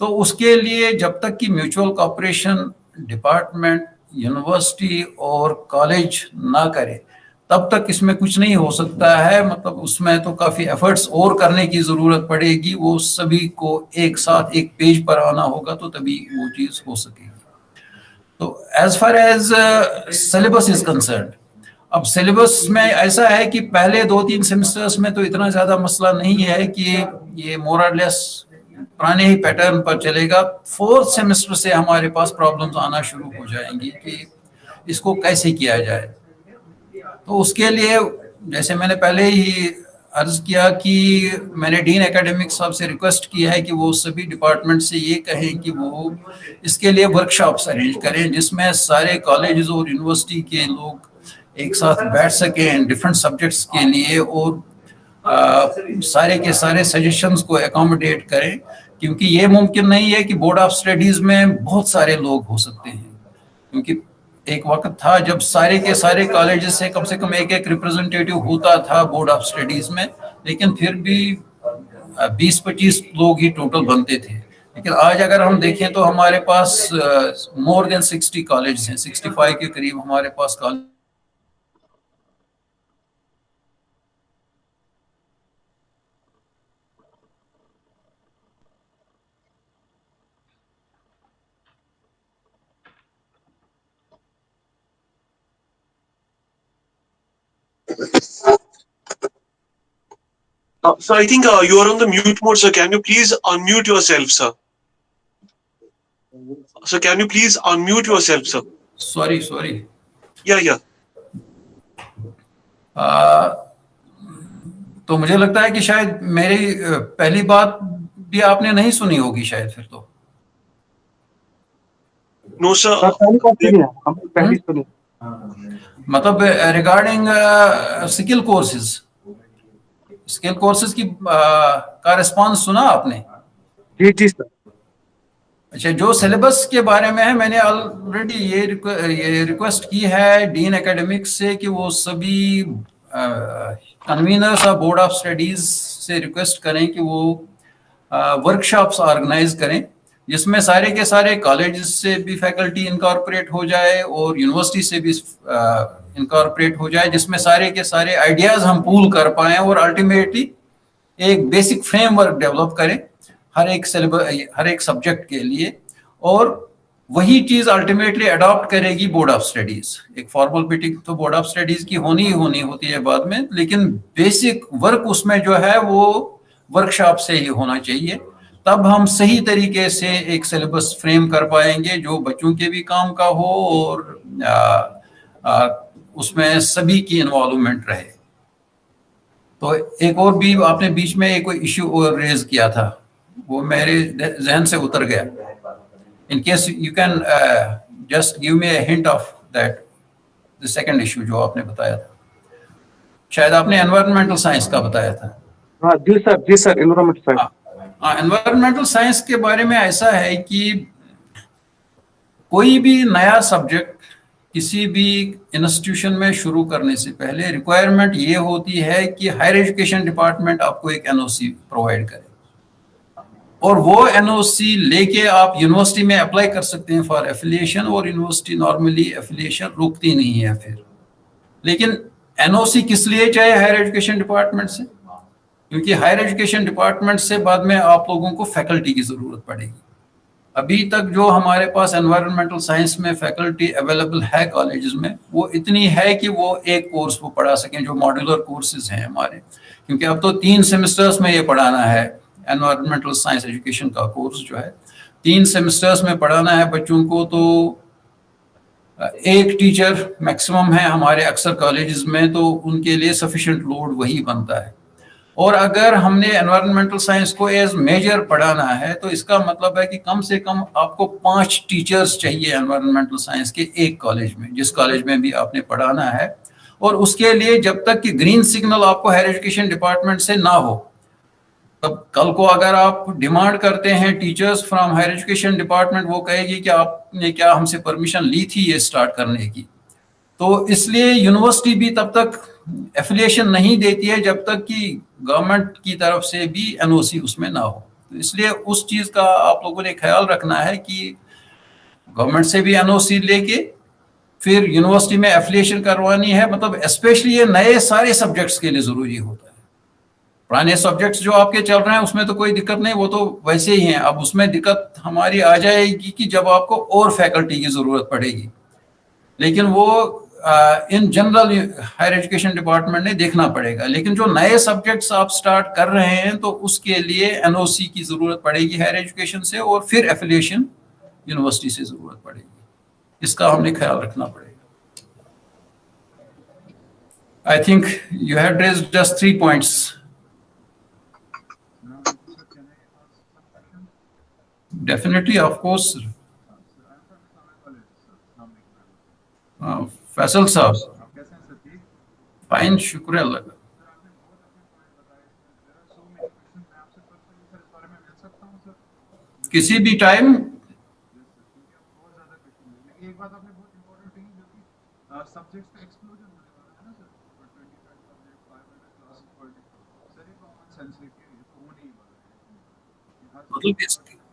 تو اس کے لیے جب تک کہ میوچل کوآپریشن ڈپارٹمنٹ, یونیورسٹی اور کالج نہ کرے تب تک اس میں کچھ نہیں ہو سکتا ہے. مطلب اس میں تو کافی ایفرٹس اور کرنے کی ضرورت پڑے گی, وہ سبھی کو ایک ساتھ ایک پیج پر آنا ہوگا تو تبھی وہ چیز ہو سکے گی. تو as far as syllabus is concerned, اب سلیبس میں ایسا ہے کہ پہلے 2-3 سیمسٹرز میں تو اتنا زیادہ مسئلہ نہیں ہے کہ یہ مور اور لیس پرانے ہی پیٹرن پر چلے گا. 4th سیمسٹر سے ہمارے پاس پرابلمز آنا شروع ہو جائیں گی کہ اس کو کیسے کیا جائے. تو اس کے لیے جیسے میں نے پہلے ہی عرض کیا کہ میں نے ڈین اکیڈمک صاحب سے ریکویسٹ کیا ہے کہ وہ سبھی ڈپارٹمنٹ سے یہ کہیں کہ وہ اس کے لیے ورک شاپس ارینج کریں جس میں سارے کالجز اور یونیورسٹی کے لوگ ایک ساتھ بیٹھ سکیں ڈفرینٹ سبجیکٹس کے لیے, اور سارے کے سارے سجیشنز کو اکاموڈیٹ کریں, کیونکہ یہ ممکن نہیں ہے کہ بورڈ آف اسٹڈیز میں بہت سارے لوگ ہو سکتے ہیں. کیونکہ ایک وقت تھا جب سارے کے سارے کالجز سے کم ایک ریپرزنٹیٹیو ہوتا تھا بورڈ آف اسٹڈیز میں, لیکن پھر بھی 20-25 لوگ ہی ٹوٹل بنتے تھے. لیکن آج اگر ہم دیکھیں تو ہمارے پاس مور دین 60 کالجز ہیں, 65 کے قریب ہمارے پاس college. Sir, I think you are on the mute mode, sir. Can you please unmute yourself, sir? Sir, can you please unmute yourself, sir? Sorry. Yeah. تو مجھے لگتا ہے کہ شاید میری پہلی بات بھی آپ نے نہیں سنی ہوگی شاید پھر تو. No, sir. مطلب ریگارڈنگ اسکل کورسز کی کا ریسپانس سنا آپ نے؟ جی سر. اچھا, جو سلیبس کے بارے میں ہے میں نے آلریڈی یہ ریکویسٹ کی ہے ڈین اکیڈمک سے کہ وہ سبھی کنوینرس آف بورڈ آف اسٹڈیز سے ریکویسٹ کریں کہ وہ ورک شاپس آرگنائز کریں جس میں سارے کے سارے کالجز سے بھی فیکلٹی انکارپوریٹ ہو جائے اور یونیورسٹی سے بھی انکارپوریٹ ہو جائے, جس میں سارے کے سارے آئیڈیاز ہم پول کر پائیں اور الٹیمیٹلی ایک بیسک فریم ورک ڈیولپ کریں ہر ایک سبجیکٹ کے لیے, اور وہی چیز الٹیمیٹلی اڈاپٹ کرے گی بورڈ آف اسٹڈیز. ایک فارمل میٹنگ تو بورڈ آف اسٹڈیز کی ہونی ہوتی ہے بعد میں, لیکن بیسک ورک اس میں جو ہے وہ ورک شاپ سے ہی ہونا چاہیے. تب ہم صحیح طریقے سے ایک سلیبس فریم کر پائیں گے جو بچوں کے بھی کام کا ہو اور اس میں سبھی کی انوالومنٹ رہے. تو ایک اور بھی آپ نے بیچ میں ایک ایشو اور ریز کیا تھا, وہ میرے ذہن سے اتر گیا. In case you can just give me a hint of that the second issue جو آپ نے بتایا تھا, شاید آپ نے انوائرمنٹل سائنس کا بتایا تھا. جی سر انوائرمنٹل سائنس. انوائرمنٹل سائنس کے بارے میں ایسا ہے کہ کوئی بھی نیا سبجیکٹ کسی بھی انسٹیٹیوشن میں شروع کرنے سے پہلے ریکوائرمنٹ یہ ہوتی ہے کہ ہائر ایجوکیشن ڈپارٹمنٹ آپ کو ایک این او سی پرووائڈ کرے, اور وہ این او سی لے کے آپ یونیورسٹی میں اپلائی کر سکتے ہیں فار ایفیلیشن, اور یونیورسٹی نارملی ایفیلیشن روکتی نہیں ہے پھر. لیکن این او سی کس لیے چاہے ہائر ایجوکیشن ڈپارٹمنٹ سے؟ کیونکہ ہائر ایجوکیشن ڈپارٹمنٹ سے بعد میں آپ لوگوں کو فیکلٹی کی ضرورت پڑے گی. ابھی تک جو ہمارے پاس انوائرمنٹل سائنس میں فیکلٹی اویلیبل ہے کالجز میں وہ اتنی ہے کہ وہ ایک کورس کو پڑھا سکیں, جو ماڈیولر کورسز ہیں ہمارے, کیونکہ اب تو 3 سیمسٹرز میں یہ پڑھانا ہے. انوائرمنٹل سائنس ایجوکیشن کا کورس جو ہے 3 سیمسٹرز میں پڑھانا ہے بچوں کو, تو ایک ٹیچر میکسیمم ہے ہمارے اکثر کالجز میں, تو ان کے لیے سفیشینٹ لوڈ وہی بنتا ہے. اور اگر ہم نے انوائرمنٹل سائنس کو ایز میجر پڑھانا ہے تو اس کا مطلب ہے کہ کم سے کم آپ کو 5 ٹیچرز چاہیے انوائرمنٹل سائنس کے ایک کالج میں، جس کالج میں بھی آپ نے پڑھانا ہے. اور اس کے لیے جب تک کہ گرین سگنل آپ کو ہائر ایجوکیشن ڈپارٹمنٹ سے نہ ہو، تب کل کو اگر آپ ڈیمانڈ کرتے ہیں teachers from higher education department, وہ کہے گی کہ آپ نے کیا ہم سے پرمیشن لی تھی یہ سٹارٹ کرنے کی. تو اس لیے یونیورسٹی بھی تب تک ایفیلیشن نہیں دیتی ہے جب تک کہ گورنمنٹ کی طرف سے بھی این او سی اس میں نہ ہو. تو اس لیے اس چیز کا آپ لوگوں نے خیال رکھنا ہے کہ گورنمنٹ سے بھی این او سی لے کے پھر یونیورسٹی میں ایفیلیشن کروانی ہے. مطلب اسپیشلی یہ نئے سارے سبجیکٹس کے لیے ضروری ہوتا ہے. پرانے سبجیکٹس جو آپ کے چل رہے ہیں اس میں تو کوئی دقت نہیں، وہ تو ویسے ہی ہیں. اب اس میں دقت ہماری آ جائے گی کہ جب آپ کو اور فیکلٹی کی ضرورت پڑے گی، لیکن وہ ان جنرل ہائر ایجوکیشن ڈپارٹمنٹ نے دیکھنا پڑے گا. لیکن جو نئے سبجیکٹس آپ سٹارٹ کر رہے ہیں تو اس کے لیے این او سی کی ضرورت پڑے گی ہائر ایجوکیشن سے، اور پھر ایفیلیشن یونیورسٹی سے ضرورت پڑے گی. اس کا ہم نے خیال رکھنا پڑے گا. I think you had raised just 3 points. Definitely, of course. Faisal صاحب فائن، شکر اللہ کا. کسی بھی ٹائم.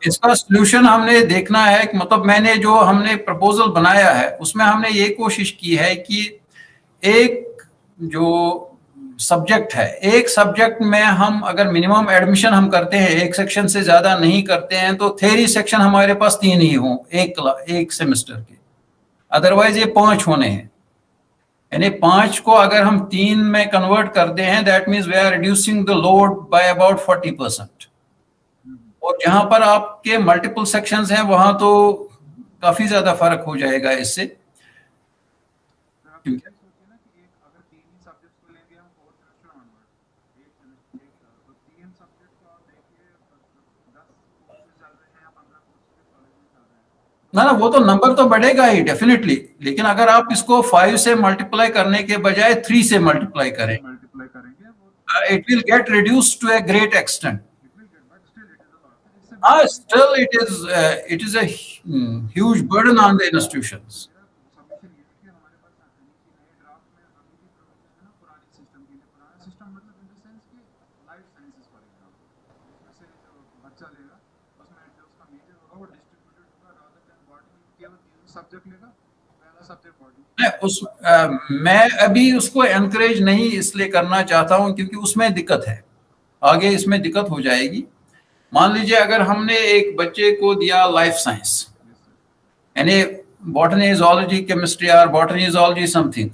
اس کا سولوشن ہم نے دیکھنا ہے. مطلب میں نے جو ہم نے پرپوزل بنایا ہے اس میں ہم نے یہ کوشش کی ہے کہ ایک جو سبجیکٹ ہے، ایک سبجیکٹ میں ہم اگر منیمم ایڈمیشن ہم کرتے ہیں، ایک سیکشن سے زیادہ نہیں کرتے ہیں، تو تھیوری سیکشن ہمارے پاس 3 ہی ہوں ایک سیمسٹر کے. ادروائز یہ 5 ہونے ہیں. یعنی 5 کو اگر ہم 3 میں کنورٹ کرتے ہیں، that means we are reducing the load by about 40%. اور جہاں پر آپ کے ملٹیپل سیکشنز ہیں وہاں تو کافی زیادہ فرق ہو جائے گا اس سے. نہ وہ تو نمبر تو بڑھے گا ہی ڈیفینیٹلی، لیکن اگر آپ اس کو 5 سے ملٹیپلائی کرنے کے بجائے 3 سے ملٹیپلائی کریں، it will get reduce to a great extent. Still it is a huge burden on the institutions. میں ابھی اس کو انکریج نہیں اس لیے کرنا چاہتا ہوں کیونکہ اس میں دقت ہے، آگے اس میں دقت ہو جائے گی. مان لیجیے اگر ہم نے ایک بچے کو دیا لائف سائنس، یعنی باٹنی زوالوجی کیمسٹری اور botany zoology some thing,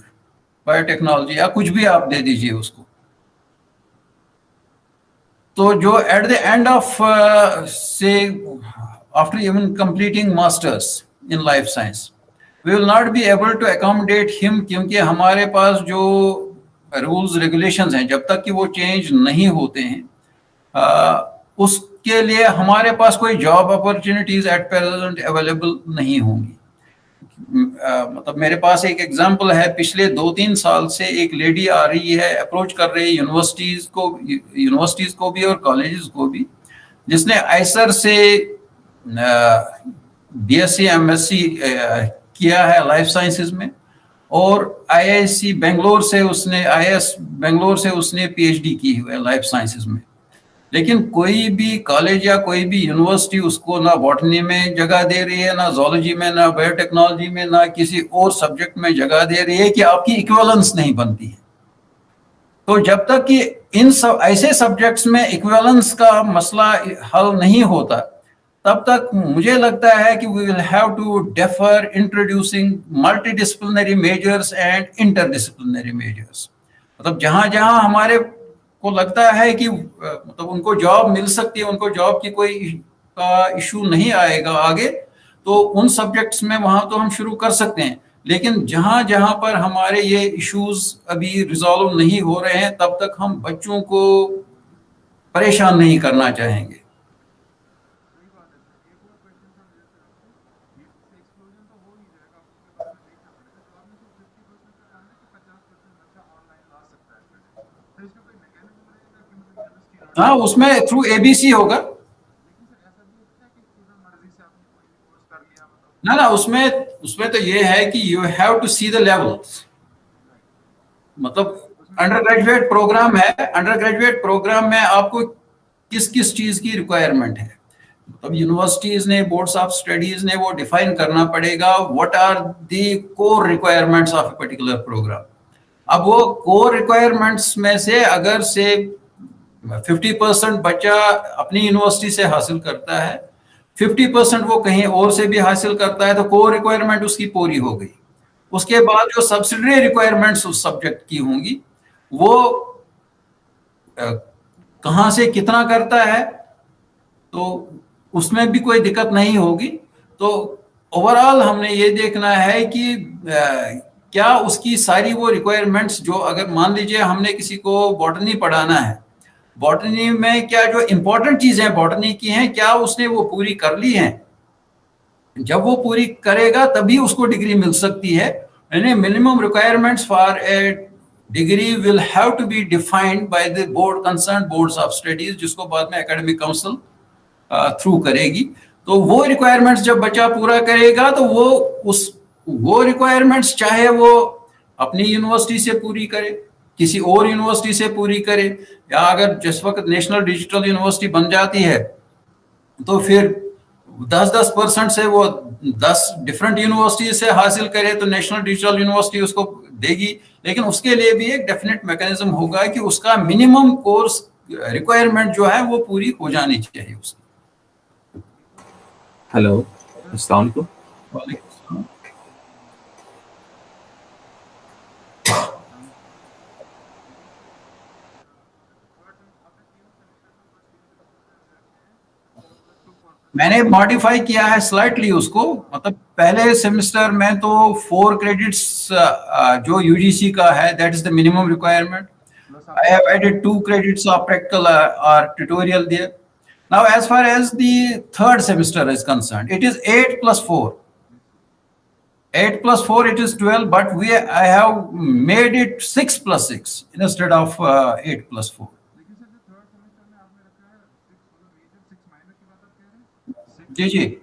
bio technology یا کچھ بھی آپ دے دیجیے اس کو، تو جو ایٹ دا اینڈ آف سے after even completing masters in life science we will not be able to accommodate ہم، کیونکہ ہمارے پاس جو رولز ریگولیشنز ہیں جب تک کہ وہ چینج نہیں ہوتے ہیں اس کے لیے ہمارے پاس کوئی job opportunities at present available نہیں ہوں گی. مطلب میرے پاس ایک ایگزامپل ہے، پچھلے 2-3 سال سے ایک لیڈی آ رہی ہے، اپروچ کر رہی ہے یونیورسٹیز کو بھی اور کالجز کو بھی، جس نے آئسر سے B S C M S C کیا ہے لائف سائنسز میں، اور آئی ایس بنگلور سے اس نے پی ایچ ڈی کی ہوئی ہے لائف سائنسز میں. لیکن کوئی بھی کالج یا کوئی بھی یونیورسٹی اس کو نہ باٹنی میں جگہ دے رہی ہے، نہ زولوجی میں، نہ بایو ٹیکنالوجی میں، نہ کسی اور سبجیکٹ میں جگہ دے رہی ہے کہ آپ کی ایکویلنس نہیں بنتی ہے. تو جب تک کہ ان سب ایسے سبجیکٹس میں ایکویلنس کا مسئلہ حل نہیں ہوتا، تب تک مجھے لگتا ہے کہ we will have to defer introducing multidisciplinary majors and interdisciplinary majors. مطلب جہاں جہاں ہمارے کو لگتا ہے کہ مطلب ان کو جاب مل سکتی ہے، ان کو جاب کی کوئی کا ایشو نہیں آئے گا آگے، تو ان سبجیکٹس میں وہاں تو ہم شروع کر سکتے ہیں. لیکن جہاں جہاں پر ہمارے یہ ایشوز ابھی ریزالو نہیں ہو رہے ہیں، تب تک ہم بچوں کو परेशान नहीं करना चाहेंगे. हाँ, उसमें थ्रू ABC होगा. ना उसमें तो ये है कि you have to see the levels. मतलब अंडर ग्रेजुएट प्रोग्राम है, अंडर ग्रेजुएट प्रोग्राम में आपको किस किस चीज की रिक्वायरमेंट है. मतलब यूनिवर्सिटीज ने, बोर्ड्स ऑफ स्टडीज ने वो डिफाइन करना पड़ेगा what are the core requirements of a particular programme. अब वो कोर रिक्वायरमेंट्स में से अगर से 50% बच्चा अपनी यूनिवर्सिटी से हासिल करता है, 50% वो कहीं और से भी हासिल करता है, तो कोर रिक्वायरमेंट उसकी पूरी हो गई. उसके बाद जो सब्सिडरी रिक्वायरमेंट्स उस सब्जेक्ट की होंगी वो कहाँ से कितना करता है, तो उसमें भी कोई दिक्कत नहीं होगी. तो ओवरऑल हमने ये देखना है कि क्या उसकी सारी वो रिक्वायरमेंट्स जो, अगर मान लीजिए हमने किसी को बॉटनी पढ़ाना है, बॉटनी में क्या जो इंपॉर्टेंट चीजें बॉटनी की हैं क्या उसने वो पूरी कर ली हैं. जब वो पूरी करेगा तभी उसको डिग्री मिल सकती है. यानी minimum requirements for a degree will have to be defined by the board, concern boards of studies, जिसको बाद में एकेडमिक काउंसिल थ्रू करेगी. तो वो रिक्वायरमेंट्स जब बच्चा पूरा करेगा तो वो रिक्वायरमेंट्स चाहे वो अपनी यूनिवर्सिटी से पूरी करे, किसी और यूनिवर्सिटी से पूरी करे, या अगर जिस वक्त नेशनल डिजिटल यूनिवर्सिटी बन जाती है तो फिर 10% से वो 10 डिफरेंट यूनिवर्सिटी से हासिल करे तो नेशनल डिजिटल यूनिवर्सिटी उसको देगी. लेकिन उसके लिए भी एक डेफिनेट मैकेनिज्म होगा कि उसका मिनिमम कोर्स रिक्वायरमेंट जो है वो पूरी हो जानी चाहिए उसकी. हेलो, अस्सलाम वालेकुम. मैंने मॉडिफाई किया है स्लाइटली उसको. मतलब पहले सेमेस्टर में तो 4 क्रेडिट्स जो यूजीसी का है, that is the minimum requirement. I have added 2 credits of practical or tutorial there. Now, as far as the third semester is concerned, it is 8 plus 4. 8 plus 4, it is 12, but I have made it 6 plus 6 instead of 8 plus 4. जी.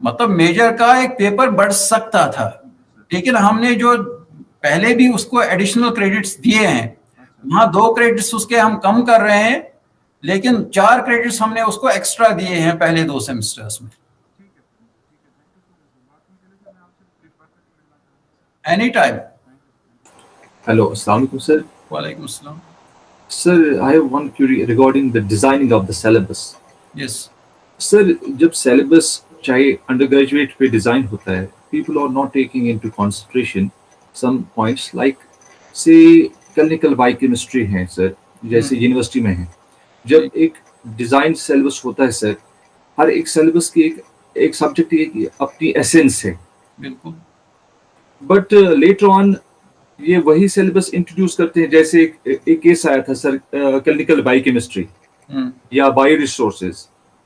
मतलब major का एक paper बढ़ सकता था, लेकिन हमने जो पहले भी उसको एडिशनल क्रेडिट्स दिए हैं, वहाँ 2 क्रेडिट्स उसके हम कम कर रहे हैं, लेकिन 4 क्रेडिट्स हमने उसको एक्स्ट्रा दिए हैं पहले 2 सेमेस्टर्स में. Any time. हेलो, अस्सलाम वालेकुम सर. वालेकुम अस्सलाम. Sir, I have one query regarding the designing of the syllabus. Yes. Sir, जब syllabus चाहे undergraduate पे design होता है, people are not taking into consideration some points like say clinical biochemistry है sir, जैसे यूनिवर्सिटी में है. जब एक design syllabus होता है sir, हर एक syllabus की एक subject की अपनी essence है. बिल्कुल. But later on ये वही सिलेबस इंट्रोड्यूस करते हैं. जैसे एक केस आया था सर, क्लिनिकल बायोकेमिस्ट्री या बायो रिसोर्सेज.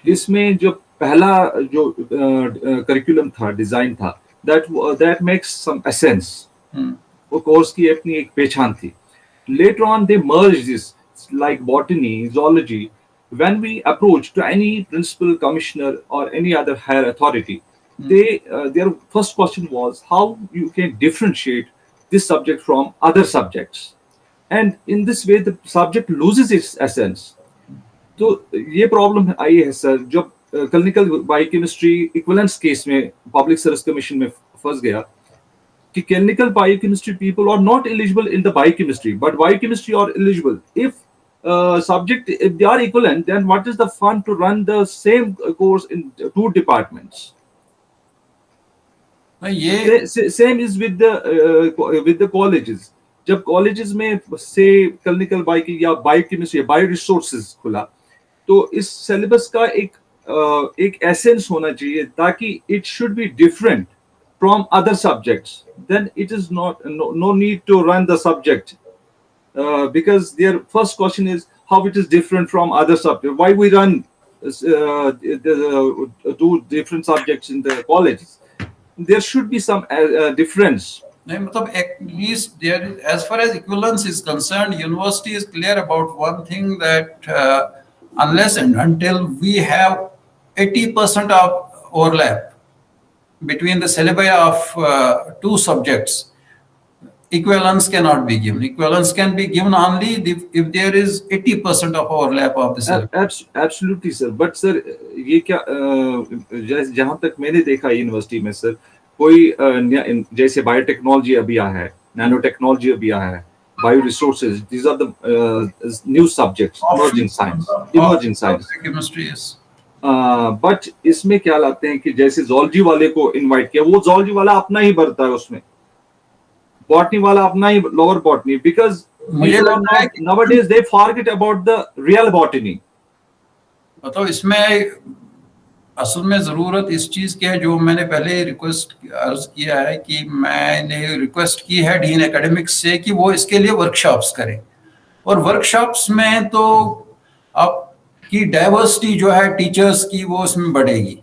इसमें जो पहला जो करिकुलम था, डिजाइन था, दैट मेक्स सम एसेंस. वो कोर्स की अपनी एक पहचान थी. Later on they merge this like botany, zoology. When we approach to any principal, commissioner or any other higher authority, their first question was how you can differentiate this subject from other subjects, and in this way the subject loses its essence. तो ये problem आई है sir. जब clinical biochemistry equivalence case में public service commission में फंस गया कि clinical biochemistry people are not eligible in the biochemistry, but biochemistry are eligible. If subject, if they are equivalent, then what is the fun to run the same course in 2 departments? ये same is with the colleges. जब colleges में से clinical bio या biochemistry या bio resources खुला, तो इस syllabus का एक essence होना चाहिए ताकि it should be different from other subjects, then it is no need to run the subject, because their first question is how it is different from other subjects. Why we run two different subjects in the colleges? There should be some difference. नहीं, मतलब at least there, as far as equivalence is concerned, university is clear about one thing, that unless and until we have 80% of overlap between the syllabi of two subjects, equivalence cannot be given. Equivalence can be given only if there is 80% of overlap of the syllabus. Absolutely sir, but sir ये क्या जहां तक मैंने देखा university में sir, कोई जैसे biotechnology अभी आया है, नैनो टेक्नोलॉजी अभी आया है, bio resources, these are the new subjects, emerging science. Chemistry is. But इसमें क्या लाते हैं कि जैसे zoology वाले को इनवाइट किया, वो zoology वाला अपना ही भरता है उसमें, botany वाला अपना ही lower botany, because nowadays they forget about the real botany. मतलब इसमें असल में ज़रूरत इस चीज़ की है, जो मैंने पहले रिक्वेस्ट अर्ज किया है कि मैंने रिक्वेस्ट की है डीन एकेडमिक्स से कि वो इसके लिए वर्कशॉप्स करें, और वर्कशॉप्स में तो आपकी डाइवर्सिटी जो है टीचर्स की वो उसमें बढ़ेगी,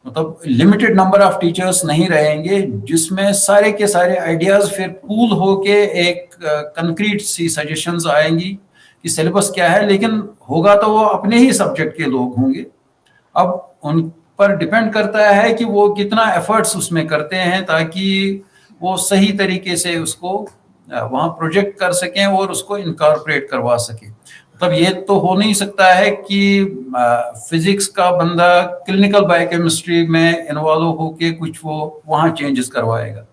मतलब लिमिटेड नंबर ऑफ टीचर्स नहीं रहेंगे जिसमें सारे के सारे आइडियाज़ फिर पूल होके एक कंक्रीट सी सजेशंस आएंगी कि सिलेबस क्या है, लेकिन होगा तो वो अपने ही सब्जेक्ट के लोग होंगे। अब उन पर डिपेंड करता है कि वो कितना एफर्ट्स उसमें करते हैं ताकि वो सही तरीके से उसको वहाँ प्रोजेक्ट कर सकें और उसको इनकॉर्पोरेट करवा सकें। तब ये तो हो नहीं सकता है कि फिजिक्स का बंदा क्लिनिकल बायोकेमिस्ट्री में इन्वॉल्व होके कुछ वो वहाँ चेंजेस करवाएगा।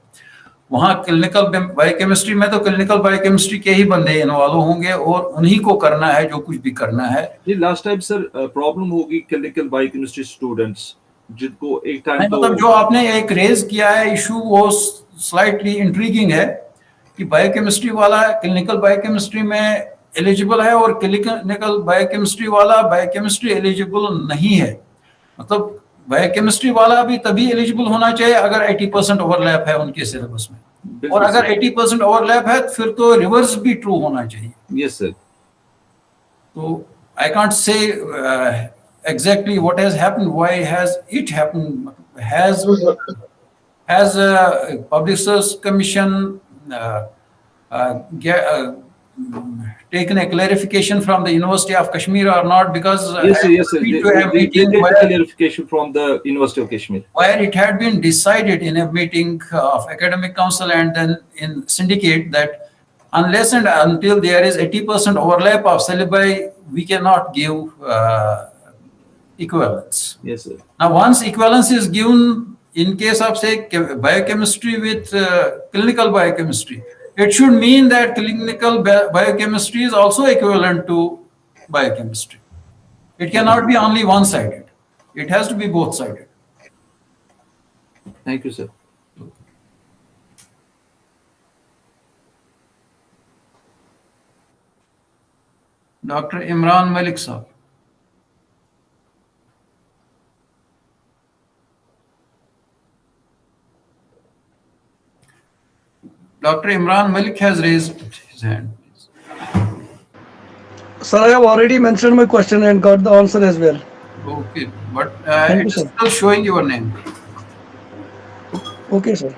वहाँ क्लिनिकल बायोकेमिस्ट्री में तो क्लिनिकल बायोकेमिस्ट्री के ही बंदे इन्वॉल्व होंगे और उन्हीं को करना है जो कुछ भी करना है। ये लास्ट टाइम सर प्रॉब्लम होगी क्लिनिकल बायोकेमिस्ट्री स्टूडेंट्स जिनको एक टाइम तो मतलब जो आपने एक रेज किया है इशू, वो स्लाइटली इंट्रीगिंग है कि बायोकेमिस्ट्री वाला क्लिनिकल बायोकेमिस्ट्री में एलिजिबल है और क्लिनिकल बायोकेमिस्ट्री वाला बायोकेमिस्ट्री एलिजिबल नहीं है। मतलब बायोकेमिस्ट्री वाला भी तभी एलिजिबल होना चाहिए अगर 80% ओवरलैप है उनके सिलेबस में, और अगर 80% ओवरलैप है फिर तो रिवर्स भी ट्रू होना चाहिए। Yes sir. तो I can't say exactly what has happened, why has it happened, has Public Service Commission taken a clarification from the University of Kashmir or not? Because yes sir. They did a clarification from the University of Kashmir, where it had been decided in a meeting of academic council and then in syndicate that unless and until there is 80% overlap of syllabi, we cannot give equivalence. Yes sir. Now once equivalence is given in case of say biochemistry with clinical biochemistry, it should mean that clinical biochemistry is also equivalent to biochemistry. It cannot be only one-sided. It has to be both-sided. Thank you, sir. Dr. Imran Malik sir. Dr. Imran Malik has raised his hand. Sir, I have already mentioned my question and got the answer as well. Okay, but it is still showing your name. Okay, sir.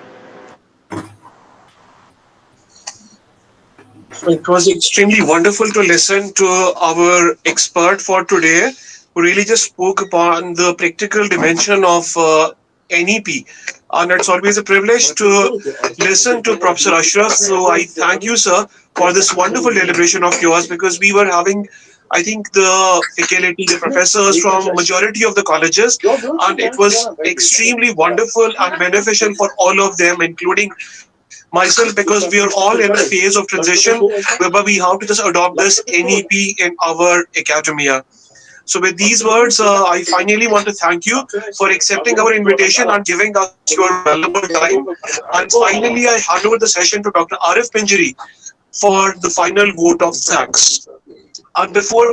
It was extremely wonderful to listen to our expert for today, who really just spoke upon the practical dimension of NEP. And it's always a privilege to listen to Professor Ashraf. So I thank you, sir, for this wonderful deliberation of yours, because we were having, I think, the faculty, the professors from majority of the colleges, and it was extremely wonderful and beneficial for all of them, including myself, because we are all in a phase of transition whereby we have to just adopt this NEP in our academia. So with these words, I finally want to thank you for accepting our invitation and giving us your valuable time. And finally, I hand over the session to Dr. Arif Pinjari for the final vote of thanks. And before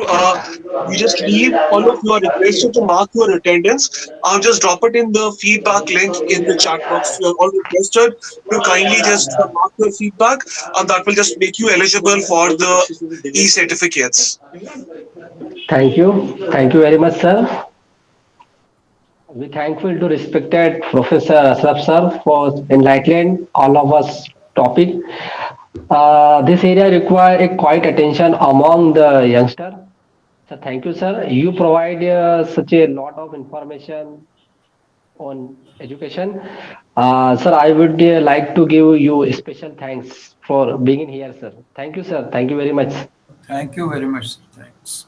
we just leave, all of you are requested to mark your attendance. I'll just drop it in the feedback link in the chat box. You are all requested to kindly just mark your feedback, and that will just make you eligible for the e-certificates. Thank you. Thank you very much, sir. We thankful to respected Professor Ashraf sir for enlightening all of us topic. This area require a quiet attention among the youngster. So thank you, sir. You provide such a lot of information on education. Sir, I would like to give you a special thanks for being here, sir. Thank you, sir. Thank you very much. Thank you very much. Thanks.